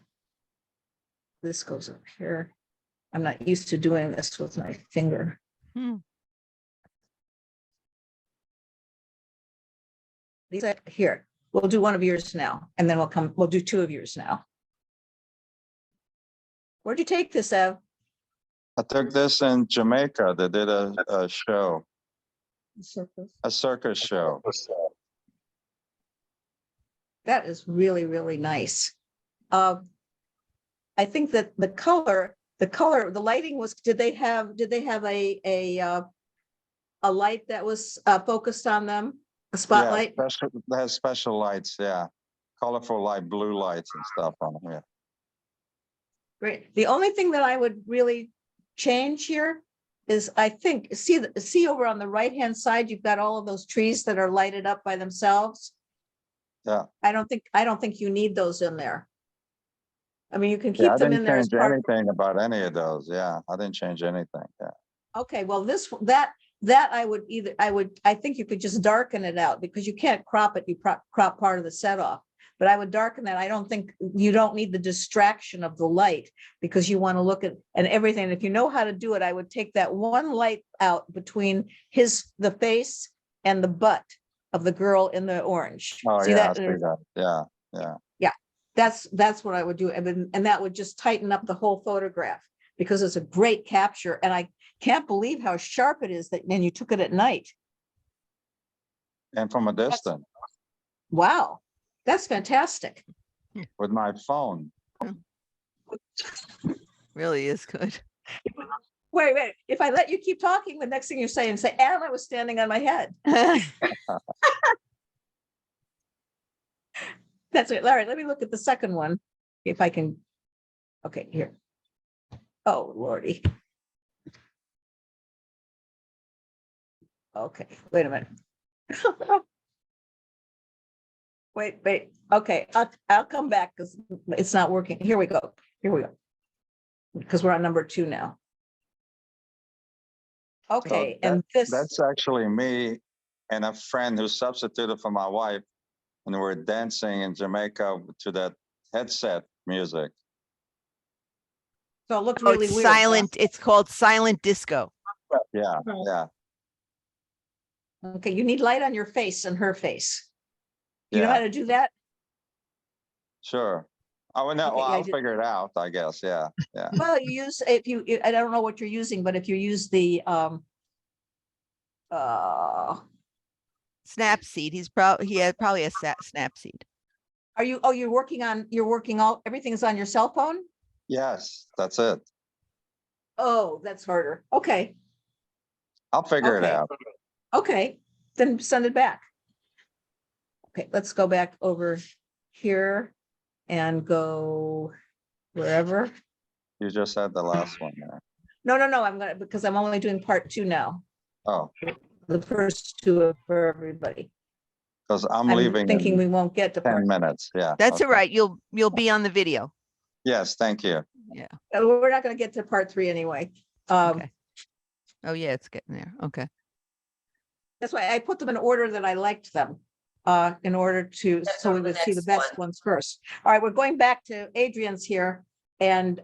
This goes up here. I'm not used to doing this with my finger. Hmm. These are here. We'll do one of yours now, and then we'll do two of yours now. Where'd you take this, Ev? I took this in Jamaica. They did a show, a circus show. That is really, really nice. I think that the lighting was, did they have a light that was focused on them? A spotlight? Yeah, they have special lights, yeah. Colorful light, blue lights and stuff on them, yeah. Great. The only thing that I would really change here is, I think, see over on the right-hand side, you've got all of those trees that are lighted up by themselves. Yeah. I don't think you need those in there. I mean, you can Yeah, keep I them in didn't there as change part. anything about any of those, yeah. I didn't change anything, yeah. Okay, well, that I think you could just darken it out, because you can't crop it, you crop part of the set off. But I would darken that. I don't think, you don't need the distraction of the light, because you want to look at and everything. If you know how to do it, I would take that one light out between the face and the butt of the girl in the orange. Oh, See yeah, I that? see that, yeah, yeah. That's what I would do. And that would just tighten up the whole photograph, because it's a great capture. And I can't believe how sharp it is that then you took it at night. And from a distance, Wow, that's fantastic. with my phone. Really is good. Wait, if I let you keep talking, the next thing you're saying, say, and I was standing on my head. That's it. Larry, let me look at the second one. If I can. Okay, here. Oh, Lordy. Okay, wait a minute. Wait. Okay, I'll come back because it's not working. Here we go. Because we're on number 2 now. Okay, So and this. That's actually me and a friend who substituted for my wife, and we're dancing in Jamaica to that headset music. So it looked Oh, really it's weird. huh? silent. It's called silent disco. Yeah, yeah, Okay, you need light on your face and her face. You know yeah, how to do that? sure. Oh, well, no, Okay, well, yeah, I I'll did. figure it out, I guess, yeah, yeah. Well, I don't know what you're using, but if you use the Snapseed. He had probably a Snapseed. you're working everything's on your cell phone? Yes, that's it. Oh, that's harder. Okay, I'll figure it Okay. out. okay, then send it back. Okay, let's go back over here and go wherever. You just said the last one there. No, because I'm only doing part 2 now. Oh, The first 2 are for everybody. because I'm I'm leaving thinking in we won't get to 10 part. minutes, yeah. That's all okay. right. You'll be on the video. Yes, thank you. Yeah. We're not gonna get to part 3 anyway. Okay. Oh, yeah, it's getting there. Okay. That's why I put them in order that I liked them, in order to, so we would see the best ones first. All right, we're going back to Adrian's here. And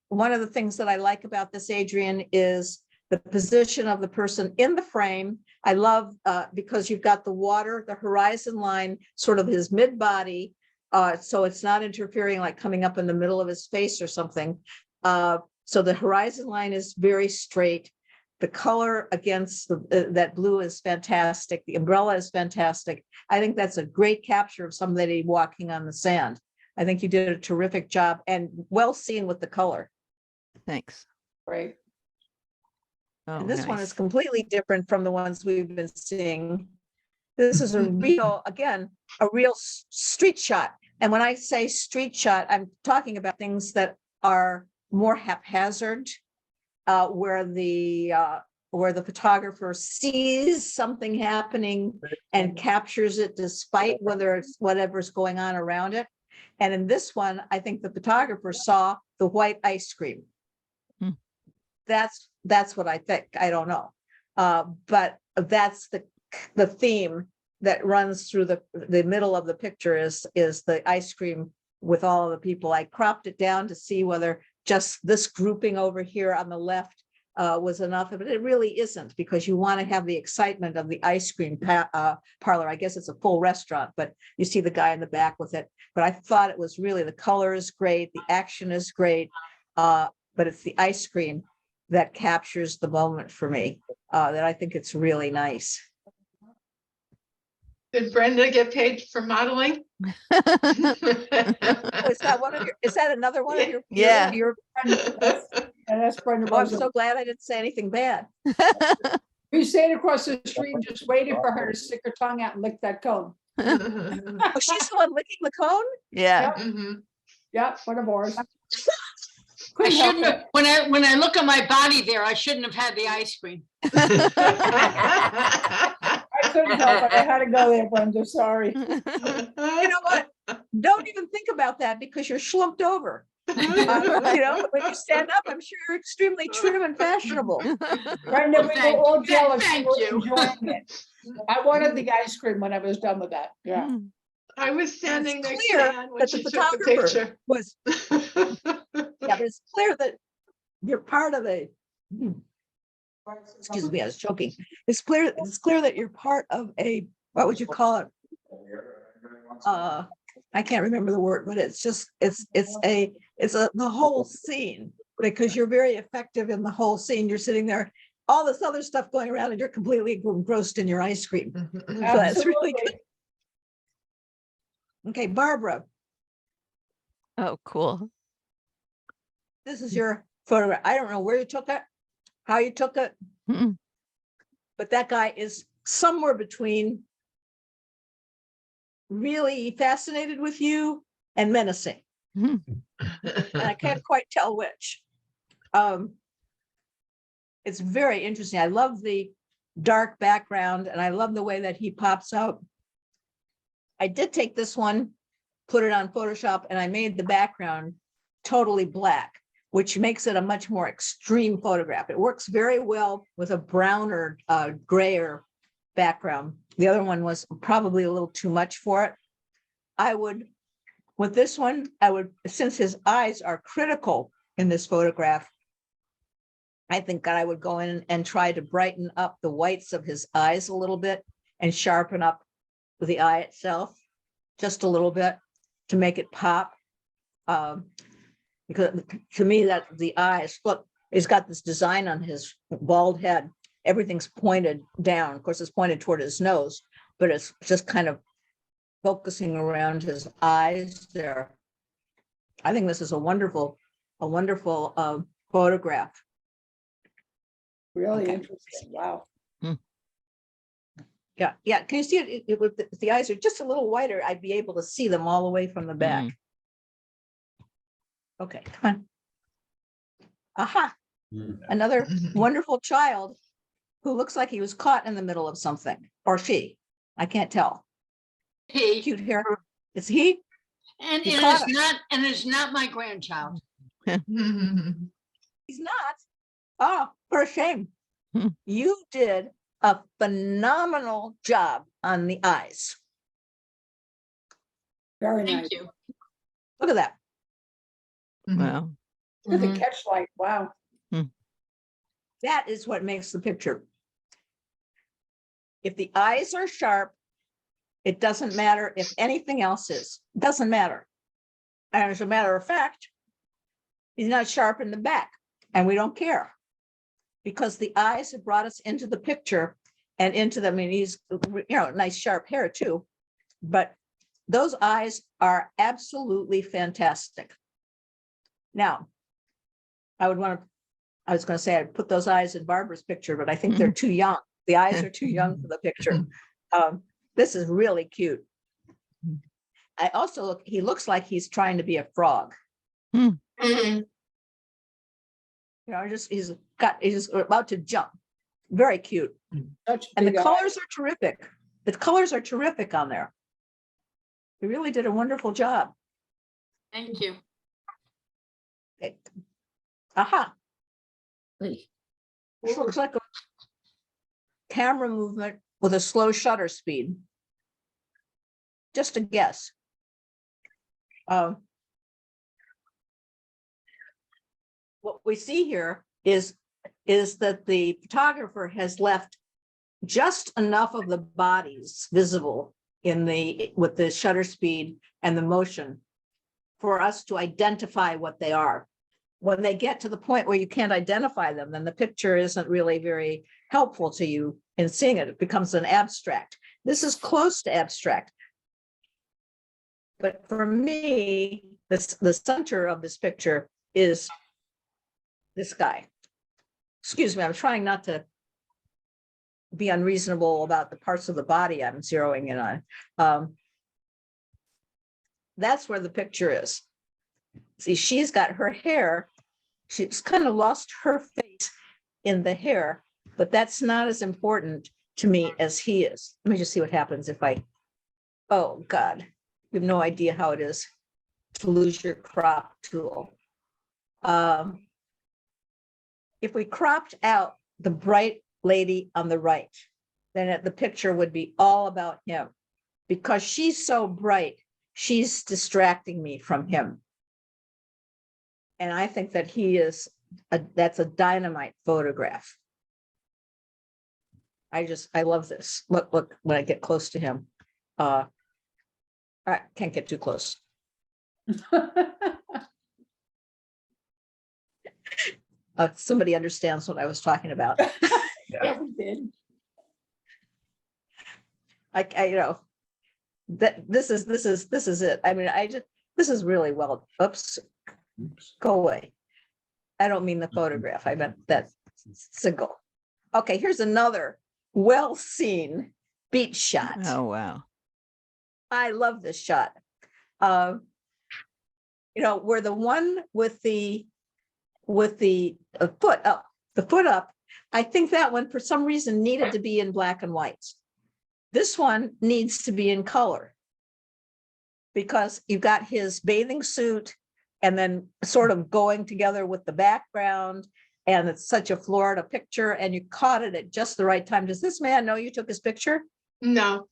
one of the things that I like about this, Adrian, is the position of the person in the frame. I love, because you've got the water, the horizon line, sort of his mid-body. So it's not interfering, like coming up in the middle of his face or something. So the horizon line is very straight. The color against that blue is fantastic. The umbrella is fantastic. I think that's a great capture of somebody walking on the sand. I think you did a terrific job and well seen with the color. Thanks. Right. Oh, And this one nice. is completely different from the ones we've been seeing. This is a real, again, a real street shot. And when I say street shot, I'm talking about things that are more haphazard, where the photographer sees something happening and captures it despite whether it's whatever's going on around it. And in this one, I think the photographer saw the white ice cream. Hmm. That's what I think. I don't know. But that's the theme that runs through the middle of the picture is the ice cream with all of the people. I cropped it down to see whether just this grouping over here on the left was enough, but it really isn't, because you want to have the excitement of the ice cream parlor. I guess it's a full restaurant, but you see the guy in the back with it. But I thought it was really, the color is great, the action is great, but it's the ice cream that captures the moment for me, that I think it's really nice. Did Brenda get paid for modeling? Is that another one of your? Yeah. Your And that's Brenda. Oh, I'm so glad I didn't say anything bad. We stayed across the street and just waited for her to stick her tongue out and lick that cone. Oh, she's the one licking the cone? Yeah. Yeah, one of ours. I shouldn't have, when I look at my body there, I shouldn't have had the ice cream. I couldn't help it. I had to go there, Brenda. Sorry. You know what? Don't even think about that, because you're slumped over. You know, when you stand up, I'm sure you're extremely trim and fashionable. Brenda, we were all jealous. Thank You you. were enjoying it. I wanted the ice cream when I was done with that. Yeah. I was standing It's next clear to Ann when that she the took the photographer picture. was, yeah, but it's clear that you're part of a, excuse me, I was choking. It's clear that you're part of a, what would you call it? I can't remember the word, but it's just, it's the whole scene, because you're very effective in the whole scene. You're sitting there, all this other stuff going around, and you're completely engrossed in your ice cream. So that's really good. Okay, Barbara, Oh, cool. this is your photograph. I don't know where you took it, how you took it, Mm. but that guy is somewhere between really fascinated with you and menacing. And I can't quite tell which. It's very interesting. I love the dark background, and I love the way that he pops out. I did take this one, put it on Photoshop, and I made the background totally black, which makes it a much more extreme photograph. It works very well with a brown or grayer background. The other one was probably a little too much for it. With this one, since his eyes are critical in this photograph, I think that I would go in and try to brighten up the whites of his eyes a little bit and sharpen up the eye itself just a little bit to make it pop. Because to me, that the eyes, look, he's got this design on his bald head. Everything's pointed down. Of course, it's pointed toward his nose, but it's just kind of focusing around his eyes there. I think this is a wonderful photograph. Really Okay. interesting. Wow. Yeah, yeah. Can you see it? If the eyes are just a little whiter, I'd be able to see them all the way from the back. Okay, come on. Aha, another wonderful child who looks like he was caught in the middle of something, or she. I can't tell. He, Cute hair. Is he? and You it caught is not my grandchild. He's not. Oh, for shame. Hmm. You did a phenomenal job on the eyes. Very nice. Thank you. Look at that. Wow. Look at Mhm. the catch light. Wow. That is what makes the picture. If the eyes are sharp, it doesn't matter if anything else is. It doesn't matter. And as a matter of fact, he's not sharp in the back, and we don't care. Because the eyes have brought us into the picture and into the, I mean, he's, nice sharp hair too. But those eyes are absolutely fantastic. Now, I was going to say I'd put those eyes in Barbara's picture, but I think they're too young. The eyes are too young for the picture. This is really cute. I also look, he looks like he's trying to be a frog. Mhm. He's about to jump. Very cute. Such And the big colors are terrific. The colors are terrific on there. He really did a wonderful job. Thank you. Aha. Hey. This looks like a camera movement with a slow shutter speed. Just a guess. What we see here is that the photographer has left just enough of the bodies visible with the shutter speed and the motion for us to identify what they are. When they get to the point where you can't identify them, then the picture isn't really very helpful to you in seeing it. It becomes an abstract. This is close to abstract. But for me, the center of this picture is this guy. Excuse me, I'm trying not to be unreasonable about the parts of the body I'm zeroing in on. That's where the picture is. See, she's got her hair. She's kind of lost her face in the hair, but that's not as important to me as he is. Let me just see what happens if I, oh God, you have no idea how it is to lose your crop tool. If we cropped out the bright lady on the right, then the picture would be all about him. Because she's so bright, she's distracting me from him. And I think that that's a dynamite photograph. I love this. Look, when I get close to him. I can't get too close. Somebody understands what I was talking about. Yeah, we did. That this is it. I mean, this is really well. Oops. Go away. I don't mean the photograph. I meant that single. Okay, here's another well-seen beach shot. Oh, wow. I love this shot. Where the one with the foot up, I think that one for some reason needed to be in black and white. This one needs to be in color because you've got his bathing suit and then sort of going together with the background, and it's such a Florida picture, and you caught it at just the right time. Does this man know you took his picture? No.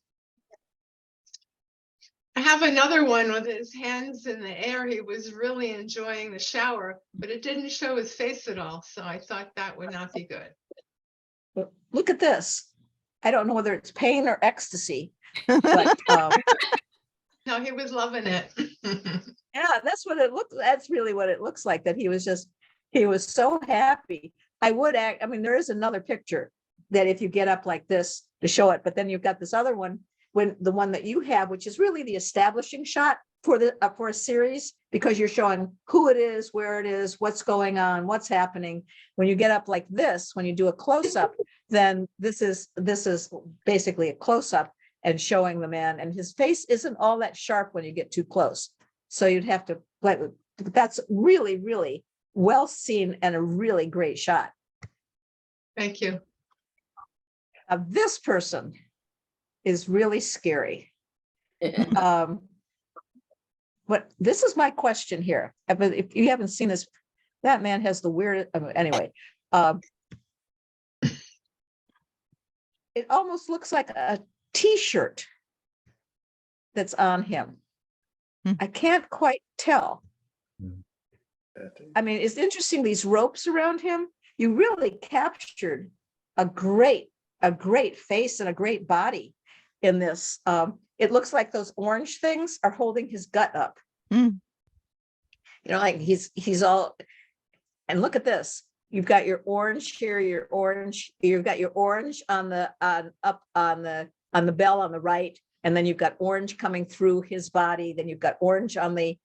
I have another one with his hands in the air. He was really enjoying the shower, but it didn't show his face at all. So I thought that would not be good. But look at this. I don't know whether it's pain or ecstasy, but No, he was loving it. yeah, that's really what it looks like, that he was so happy. There is another picture that if you get up like this to show it, but then you've got this other one, the one that you have, which is really the establishing shot for a series, because you're showing who it is, where it is, what's going on, what's happening. When you get up like this, when you do a close-up, then this is basically a close-up and showing the man, and his face isn't all that sharp when you get too close. So you'd have to play with, but that's really, really well seen and a really great shot. Thank you. This person is really scary. But this is my question here. But if you haven't seen this, that man has the weirdest, anyway, Um, it almost looks like a t-shirt that's on him. I can't quite tell. I mean, it's interesting, these ropes around him, you really captured a great face and a great body in this. It looks like those orange things are holding his gut up. Mm. You know, like he's all, and look at this. You've got your orange here, your orange, you've got your orange on the up on the bell on the right, and then you've got orange coming through his body, then you've got orange on the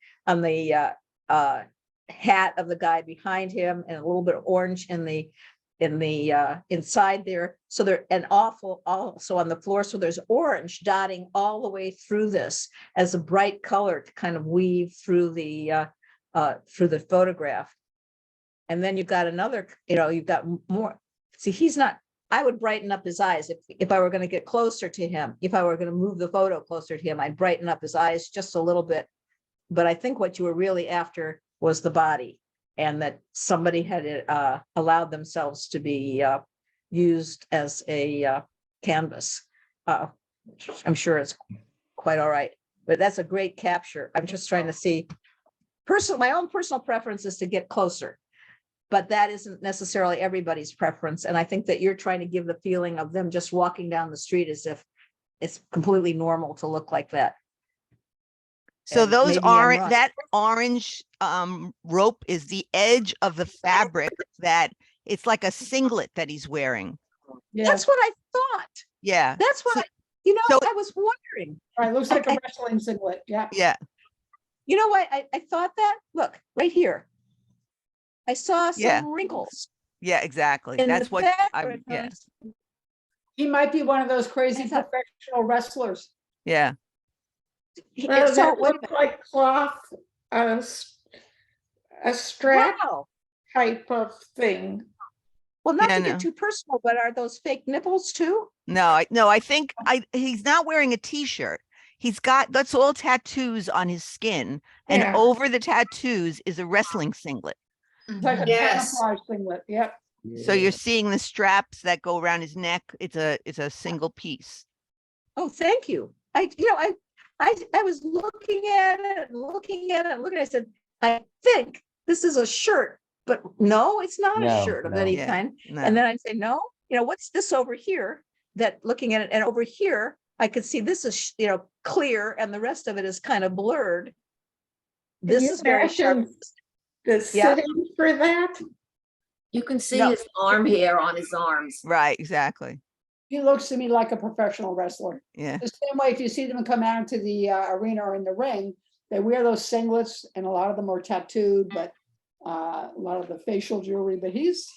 hat of the guy behind him, and a little bit of orange in the inside there. So there, and awful also on the floor. So there's orange dotting all the way through this as a bright color to kind of weave through the photograph. And then you've got another, you know, you've got more. See, he's not, I would brighten up his eyes if I were going to get closer to him. If I were going to move the photo closer to him, I'd brighten up his eyes just a little bit. But I think what you were really after was the body, and that somebody had allowed themselves to be used as a canvas. I'm sure it's quite all right, but that's a great capture. I'm just trying to see. My own personal preference is to get closer, but that isn't necessarily everybody's preference. And I think that you're trying to give the feeling of them just walking down the street as if it's completely normal to look like that. So And those maybe I'm orange, wrong. that orange rope is the edge of the fabric that it's like a singlet that he's wearing. Yeah, That's what I thought. Yeah. That's what, So- so- I was wondering. right, looks like a I- wrestling singlet, yeah. Yeah. You know what? I thought that, look, right here. I saw some Yeah. wrinkles. Yeah, exactly. in That's the what fabric, yeah. He might be one of those crazy I thought- professional wrestlers. Yeah. Well, So that wait a looked like cloth, a strap Wow. type of thing. Well, not Yeah, to no. get too personal, but are those fake nipples too? No, I think he's not wearing a t-shirt. He's got, that's all tattoos on his skin. And Yeah. over the tattoos is a wrestling singlet. It's like a Yes. camouflage singlet, yep. So you're seeing the straps that go around his neck. It's a single piece. Oh, thank you. I was looking at it, I said, I think this is a shirt, but no, it's not No, a shirt of no. any Yeah, kind. no. And then I'd say, no, what's this over here? That looking at it, and over here, I could see this is, clear, and the rest of it is kind of blurred. Can This you is very sharp. imagine the Yeah. sitting for that? You can see No. his arm hair on his arms. Right, exactly. He looks to me like a professional wrestler. Yeah. The same way if you see them come out to the arena or in the ring, they wear those singlets, and a lot of them are tattooed, but a lot of the facial jewelry, but he's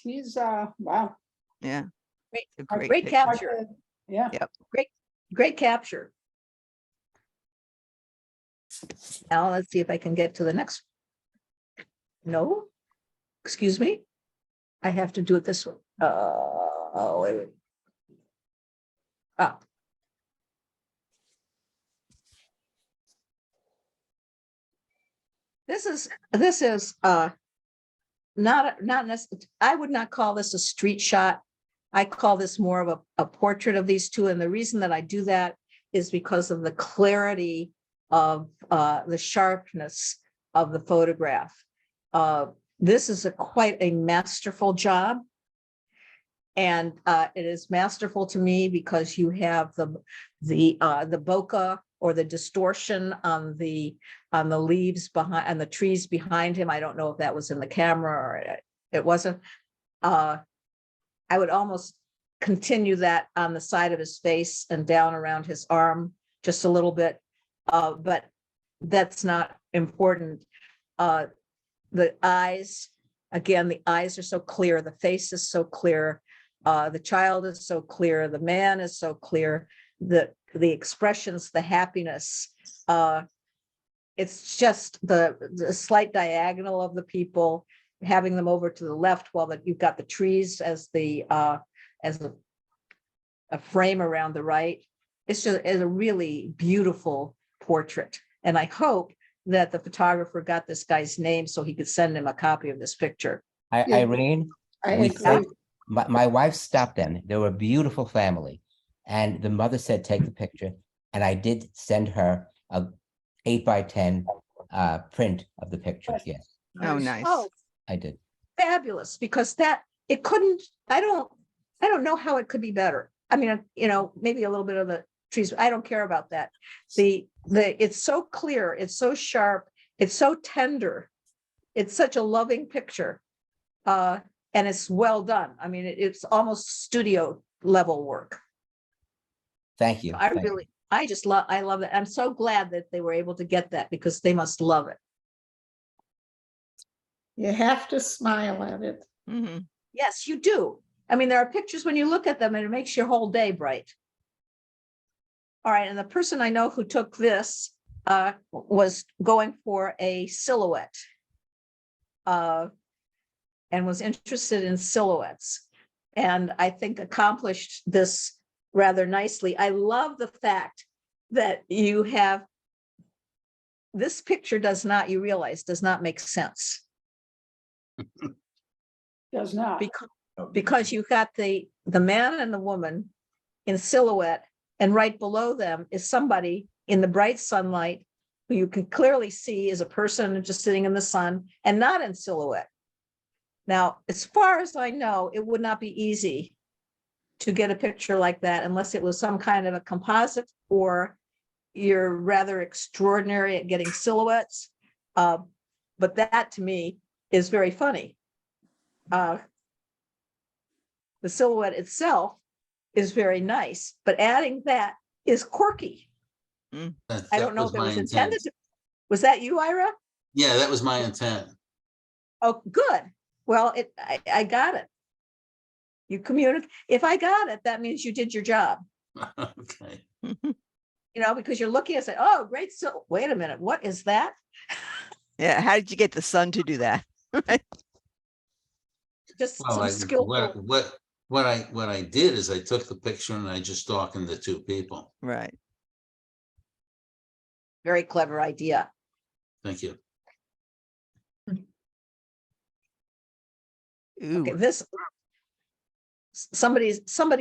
wow. Yeah. Great- It's a great picture. capture. Yeah. Great capture. Now let's see if I can get to the next. No, excuse me. I have to do it this way. Oh, wait. Ah. This is not necessarily, I would not call this a street shot. I call this more of a portrait of these two. And the reason that I do that is because of the clarity of the sharpness of the photograph. This is quite a masterful job. And it is masterful to me because you have the bokeh or the distortion on the leaves behind, and the trees behind him. I don't know if that was in the camera or it wasn't. I would almost continue that on the side of his face and down around his arm just a little bit, but that's not important. The eyes, again, the eyes are so clear, the face is so clear, the child is so clear, the man is so clear, the expressions, the happiness. It's just the slight diagonal of the people, having them over to the left while you've got the trees as a frame around the right. It's just a really beautiful portrait. And I hope that the photographer got this guy's name so he could send him a copy of this picture. Irene, I We agree. stopped, my wife stopped them. They were a beautiful family. And the mother said, take the picture. And I did send her a 8x10 print of the picture. Yes, Oh, nice. Oh, I did. fabulous, because that, it couldn't, I don't know how it could be better. I mean, maybe a little bit of the trees, I don't care about that. It's so clear, it's so sharp, it's so tender. It's such a loving picture. And it's well done. I mean, it's almost studio level work. Thank you. I Thank you. really, I love it. I'm so glad that they were able to get that, because they must love it. You have to smile at it. Mm-hmm. Yes, you do. I mean, there are pictures when you look at them and it makes your whole day bright. All right, and the person I know who took this was going for a silhouette and was interested in silhouettes, and I think accomplished this rather nicely. I love the fact that you have, this picture does not, you realize, does not make sense. Does not. Because you got the man and the woman in silhouette, and right below them is somebody in the bright sunlight who you can clearly see is a person just sitting in the sun and not in silhouette. Now, as far as I know, it would not be easy to get a picture like that unless it was some kind of a composite, or you're rather extraordinary at getting silhouettes. But that to me is very funny. The silhouette itself is very nice, but adding that is quirky. I don't know if it was intended to. Was that you, Ira? Yeah, that was my intent. Oh, good. Well, I got it. You communicate. If I got it, that means you did your job. Okay. Because you're looking and say, oh, great. So wait a minute, what is that? Yeah. How did you get the sun to do that? Just Well, some skillful. what I did is I took the picture and I just darkened the two people. Right. Very clever idea. Thank you. Okay, Ooh. somebody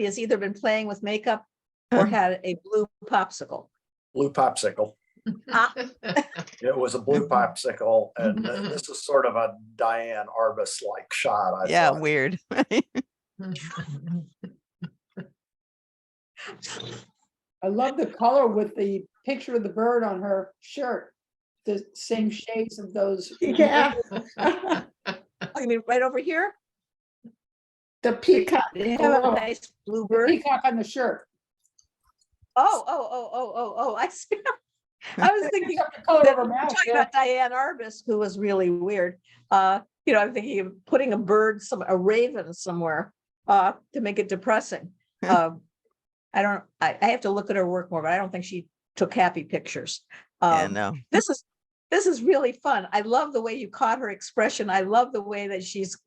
has either been playing with makeup or had a blue popsicle. Blue popsicle. It was a blue popsicle, and this is sort of a Diane Arbus-like shot. I Yeah, thought. weird. I love the color with the picture of the bird on her shirt. The same shades of those. Yeah. Oh, you mean right over here? The peacock. They have a nice blue The bird. peacock on the shirt. Oh, I see. I was thinking the color that of her we're mouth, talking yeah. about Diane Arbus, who was really weird. I'm thinking of putting a raven somewhere to make it depressing. I have to look at her work more, but I don't think she took happy pictures. Yeah, no. This is really fun. I love the way you caught her expression. I love the way that she's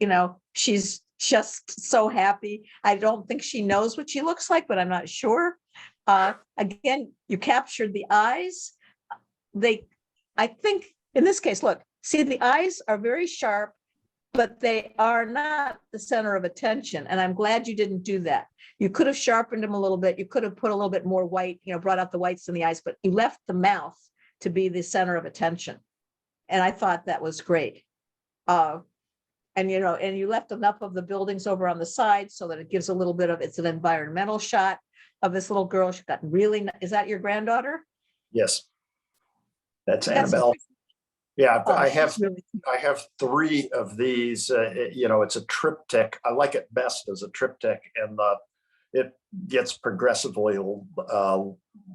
just so happy. I don't think she knows what she looks like, but I'm not sure. Again, you captured the eyes. I think in this case, look, see, the eyes are very sharp, but they are not the center of attention. And I'm glad you didn't do that. You could have sharpened them a little bit. You could have put a little bit more white, brought out the whites in the eyes, but you left the mouth to be the center of attention. And I thought that was great. And you left enough of the buildings over on the side so that it gives a little bit of, it's an environmental shot of this little girl. She got really, is that your granddaughter? Yes. That's Annabelle. Yeah, Oh, I she's really- have 3 of these. It's a triptych. I like it best as a triptych, and it gets progressively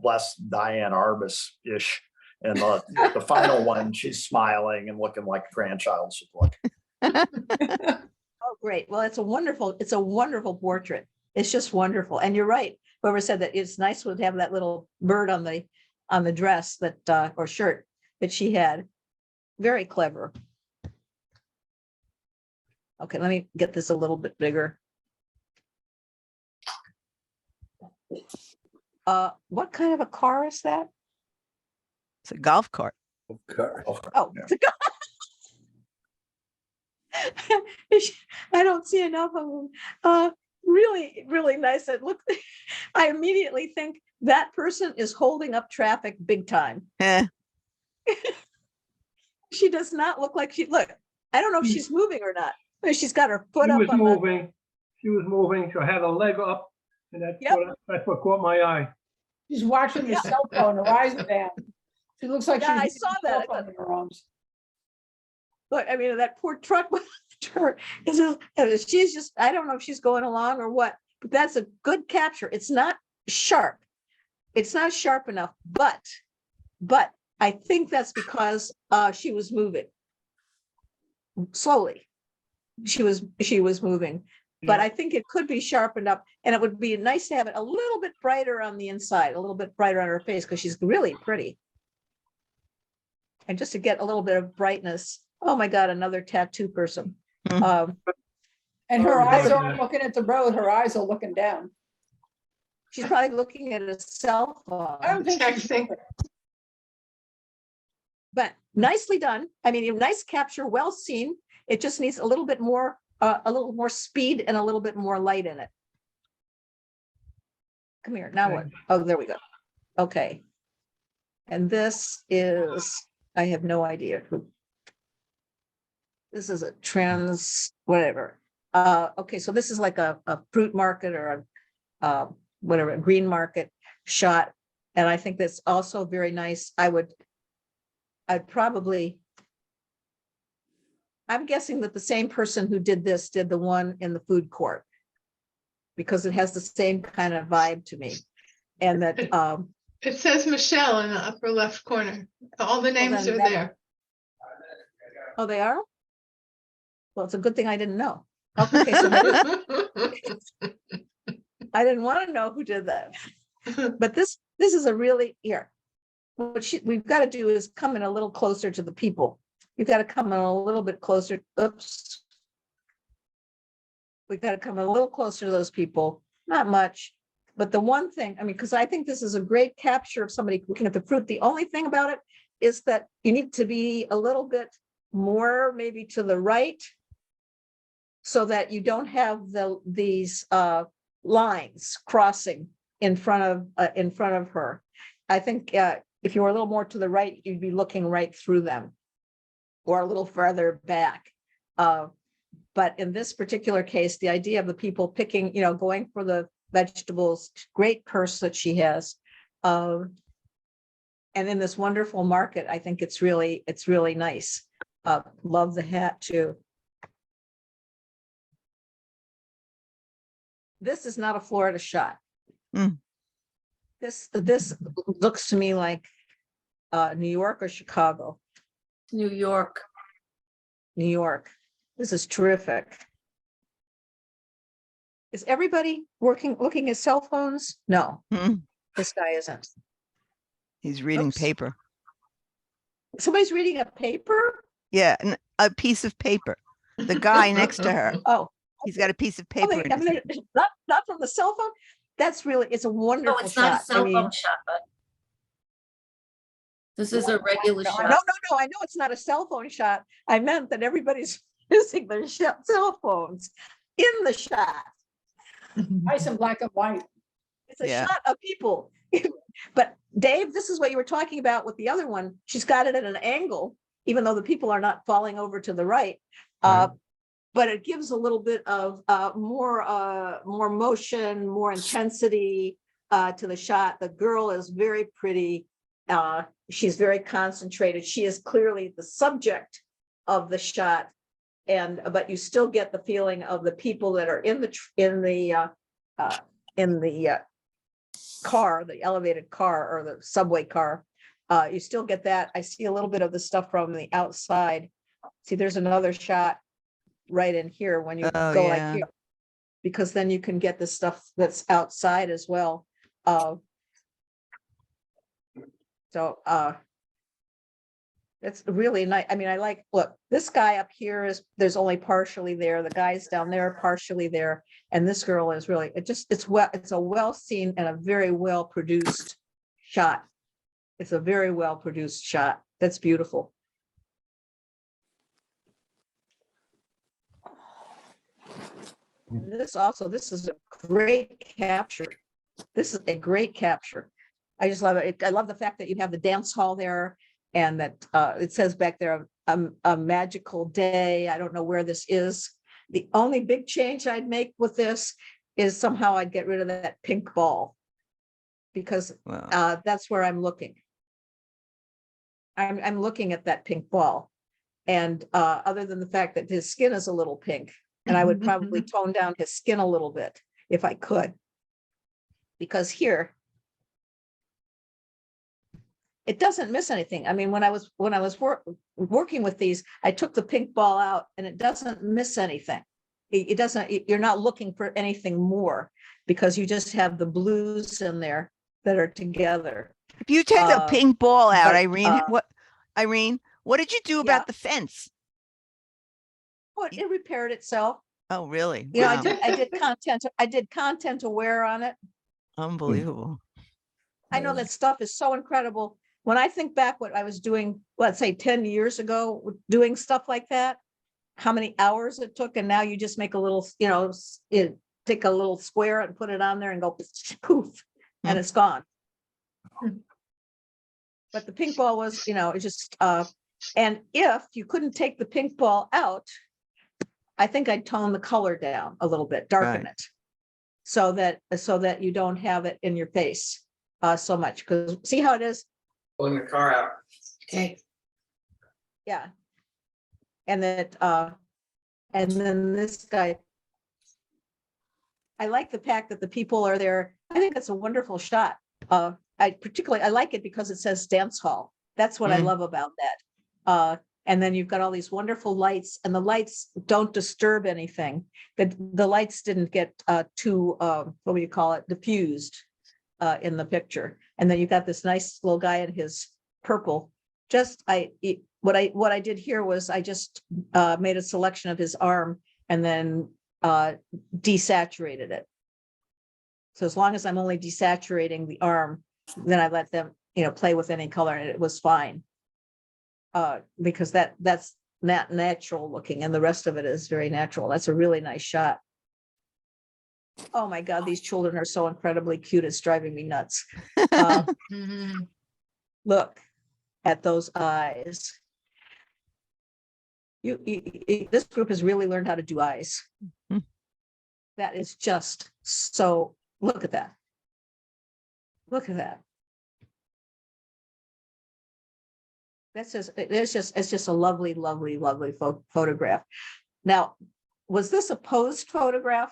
less Diane Arbus-ish. And the final one, she's smiling and looking like a grandchild should look. Oh, great. Well, it's a wonderful portrait. It's just wonderful. And you're right. Whoever said that it's nice to have that little bird on the dress that or shirt that she had. Very clever. Okay, let me get this a little bit bigger. What kind of a car is that? It's a golf cart. Oh, it's a golf. I don't see enough of them. Really, really nice. I immediately think that person is holding up traffic big time. Eh, She does not look like look, I don't know if she's moving or not. She's got her foot She up was on the, moving. She was moving. She had a leg up, and Yep. that's what caught my eye. She's watching the cell phone, her eyes are down. She looks like she's. Yeah, I holding saw the that. cell I phone thought- in her arms. look, I mean, that poor truck she's just, I don't know if she's going along or what, but that's a good capture. It's not sharp. It's not sharp enough, but I think that's because she was moving slowly. She was moving, but I think it could be sharpened up, and it would be nice to have it a little bit brighter on the inside, a little bit brighter on her face, because she's really pretty. And just to get a little bit of brightness. Oh my God, another tattoo person. Mm. And her Oh, eyes yeah. aren't looking at the road, her eyes are looking down. She's probably looking at a cell phone. I don't think she's. Texting. But nicely done. I mean, a nice capture, well seen. It just needs a little more speed and a little bit more light in it. Come here, now what? Oh, there we go. Okay. And this is, I have no idea who. This is a whatever. Okay, so this is like a fruit market or a whatever, a green market shot. And I think that's also very nice. I'd probably, I'm guessing that the same person who did this did the one in the food court, because it has the same kind of vibe to me. And that, It says Michelle in the upper left corner. All the names then are that- there. oh, they are? Well, it's a good thing I didn't know. Okay, so I didn't want to know who did that. But this is a really, here. What we've got to do is come in a little closer to the people. You've got to come in a little bit closer. Oops. We've got to come a little closer to those people. Not much. But the one thing, I mean, because I think this is a great capture of somebody looking at the fruit. The only thing about it is that you need to be a little bit more maybe to the right, so that you don't have these lines crossing in front of her. I think if you were a little more to the right, you'd be looking right through them, or a little further back. But in this particular case, the idea of the people picking, going for the vegetables, great purse that she has. And in this wonderful market, I think it's really nice. Love the hat too. This is not a Florida shot. Mm. This looks to me like New York or Chicago. New York. New York. This is terrific. Is everybody looking at cell phones? No, Mm. this guy isn't. He's reading Oops. paper. Somebody's reading a paper? Yeah, a piece of paper. The guy next to her, Oh, he's got a piece of oh, paper. in his hand. not from the cell phone. That's really, it's a No, wonderful it's not a shot. cell phone shot, but this is a regular No, shot. no, I know it's not a cell phone shot. I meant that everybody's using their cell phones in the shot. Nice and black and white. It's a Yeah. shot of people. But Dave, this is what you were talking about with the other one. She's got it at an angle, even though the people are not falling over to the right. Right. But it gives a little bit of more motion, more intensity to the shot. The girl is very pretty. She's very concentrated. She is clearly the subject of the shot, but you still get the feeling of the people that are in the car, the elevated car or the subway car. You still get that. I see a little bit of the stuff from the outside. See, there's another shot right in here when you Oh, go yeah. like here, because then you can get the stuff that's outside as well. It's really nice. I mean, look, this guy up here there's only partially there. The guys down there are partially there. And this girl is really, it's a well seen and a very well produced shot. It's a very well produced shot. That's beautiful. And this is a great capture. This is a great capture. I just love it. I love the fact that you have the dance hall there and that it says back there, a magical day. I don't know where this is. The only big change I'd make with this is somehow I'd get rid of that pink ball because Wow. that's where I'm looking. I'm looking at that pink ball. And other than the fact that his skin is a little pink, and I would probably tone down his skin a little bit if I could. Because here, it doesn't miss anything. I mean, when I was working with these, I took the pink ball out and it doesn't miss anything. It doesn't, you're not looking for anything more because you just have the blues in there that are together. If you take the pink ball out, but, Irene, what did you do yeah. about the fence? Oh, it repaired itself. Oh, really? You know, Wow. I did content aware on it. Unbelievable. I know that stuff is so incredible. When I think back what I was doing, let's say 10 years ago, doing stuff like that, how many hours it took, and now you just make a little, you know, take a little square and put it on there and go poof, and it's gone. But the pink ball was, you know, it just, and if you couldn't take the pink ball out, I think I'd tone the color down a little bit, darken it, so that you don't have it in your face so much. Because see how it is? Pulling the car out. Okay. Yeah. And that, and then this guy, I like the fact that the people are there. I think it's a wonderful shot. I like it because it says dance hall. That's what I love about that. And then you've got all these wonderful lights, and the lights don't disturb anything. The lights didn't get too, what do you call it, diffused in the picture. And then you've got this nice little guy in his purple. What I did here was I just made a selection of his arm and then desaturated it. So as long as I'm only desaturating the arm, then I let them, you know, play with any color, and it was fine. Because that's not natural looking, and the rest of it is very natural. That's a really nice shot. Oh my God, these children are so incredibly cute. It's driving me nuts. Look at those eyes. This group has really learned how to do eyes. That is just so, look at that. Look at that. It's just a lovely, lovely, lovely photograph. Now, was this a posed photograph?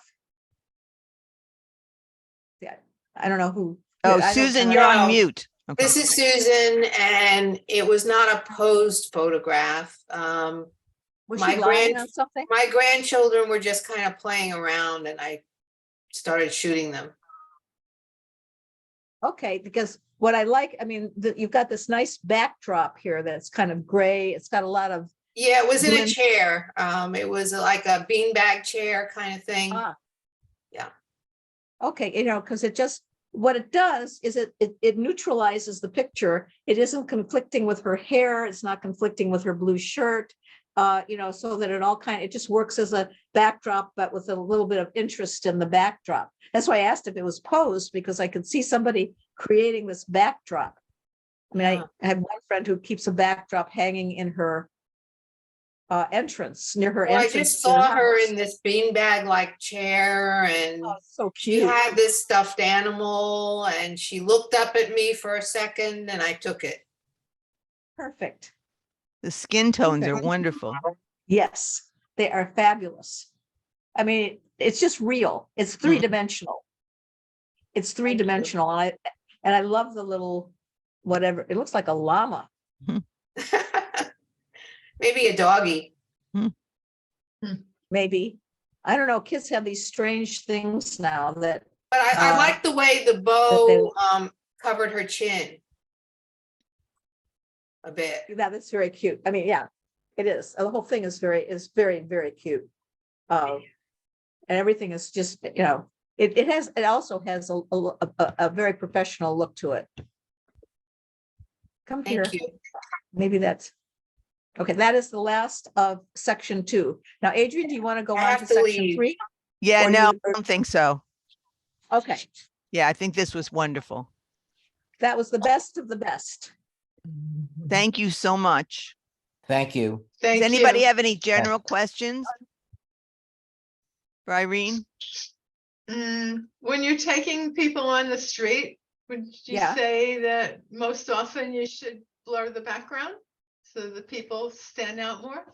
Yeah, I don't know who. Oh, Susan, you're on mute. Okay. This is Susan, and it was not a posed photograph. Was she lying on something? My grandchildren were just kind of playing around, and I started shooting them. Okay, because what I like, I mean, you've got this nice backdrop here that's kind of gray. It's got a lot of. Yeah, it was in a chair. It was like a beanbag chair kind of thing. Yeah. Okay, you know, because it just, what it does is it neutralizes the picture. It isn't conflicting with her hair. It's not conflicting with her blue shirt. You know, so that it just works as a backdrop, but with a little bit of interest in the backdrop. That's why I asked if it was posed, because I could see somebody creating this backdrop. I mean, I have one friend who keeps a backdrop hanging in her entrance, near her entrance. I just saw her in this beanbag like chair, and so cute. She had this stuffed animal, and she looked up at me for a second, and I took it. Perfect. The skin tones are wonderful. Yes, they are fabulous. I mean, it's just real. It's three-dimensional. It's three-dimensional. And I love the little, whatever, it looks like a llama. Maybe a doggy. Maybe. I don't know. Kids have these strange things now that. But I like the way the bow covered her chin a bit. Yeah, that's very cute. I mean, yeah, it is. The whole thing is very, very cute. And everything is just, you know, it also has a very professional look to it. Come here. Thank you. Maybe that's, okay, that is the last of section 2. Now, Adrienne, do you want to go on to section 3? Yeah, Or no, you- I don't think so. Okay, Yeah, I think this was wonderful. that was the best of the best. Thank you so much. Thank you. Does Thank anybody you. have any general questions for Irene? When you're taking people on the street, would you Yeah. say that most often you should blur the background so the people stand out more?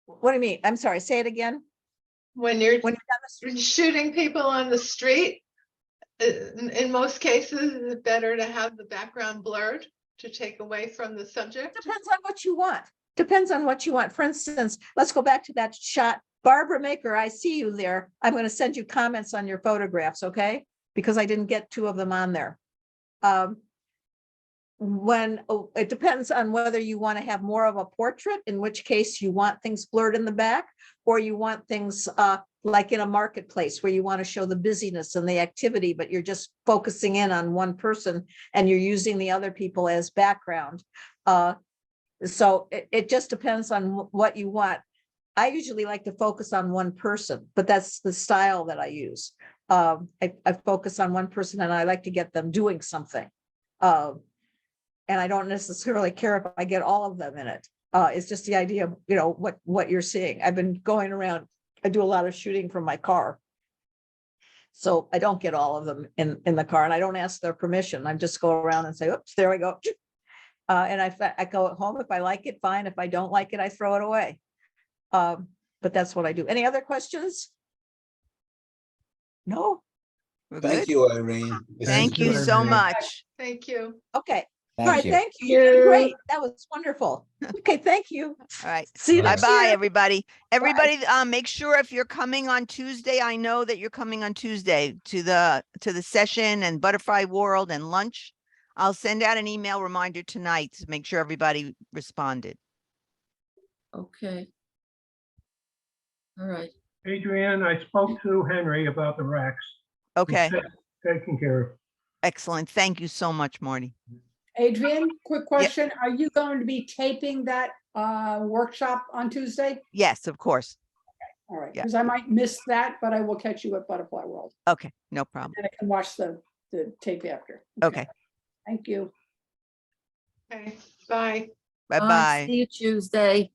What do you mean? I'm sorry, say it again. When you're When you're down the street, shooting people on the street, in most cases, is it better to have the background blurred to take away from the subject? depends on what you want. Depends on what you want. For instance, let's go back to that shot. Barbara Maker, I see you there. I'm going to send you comments on your photographs, okay? Because I didn't get 2 of them on there. It depends on whether you want to have more of a portrait, in which case you want things blurred in the back, or you want things like in a marketplace where you want to show the busyness and the activity, but you're just focusing in on one person and you're using the other people as background. So it just depends on what you want. I usually like to focus on one person, but that's the style that I use. I focus on one person and I like to get them doing something. And I don't necessarily care if I get all of them in it. It's just the idea of, you know, what you're seeing. I've been going around, I do a lot of shooting from my car. So I don't get all of them in the car and I don't ask their permission. I just go around and say, oops, there we go. And I go home. If I like it, fine. If I don't like it, I throw it away. But that's what I do. Any other questions? No? We're Thank good. you, Irene. Thank you so Irene. much. Thank you. Okay. All right. Thank you. Thank you. You did great. That was wonderful. Okay. Thank you. All right. See you Bye. next Bye-bye, year. everybody. Everybody, make sure if you're coming on Tuesday, I know that you're coming on Tuesday to the session and Butterfly World and lunch. I'll send out an email reminder tonight to make sure everybody responded. Okay. All right. Adrienne, I spoke to Henry about the racks. Okay, Taken care of. excellent. Thank you so much, Marty. Adrian, quick question. Are you going to be taping that workshop on Tuesday? Yes, of course. All right, Yeah. because I might miss that, but I will catch you at Butterfly World Okay, no problem. and I can watch the tape after. Okay, Thank you. Okay, bye. bye-bye. See you Tuesday.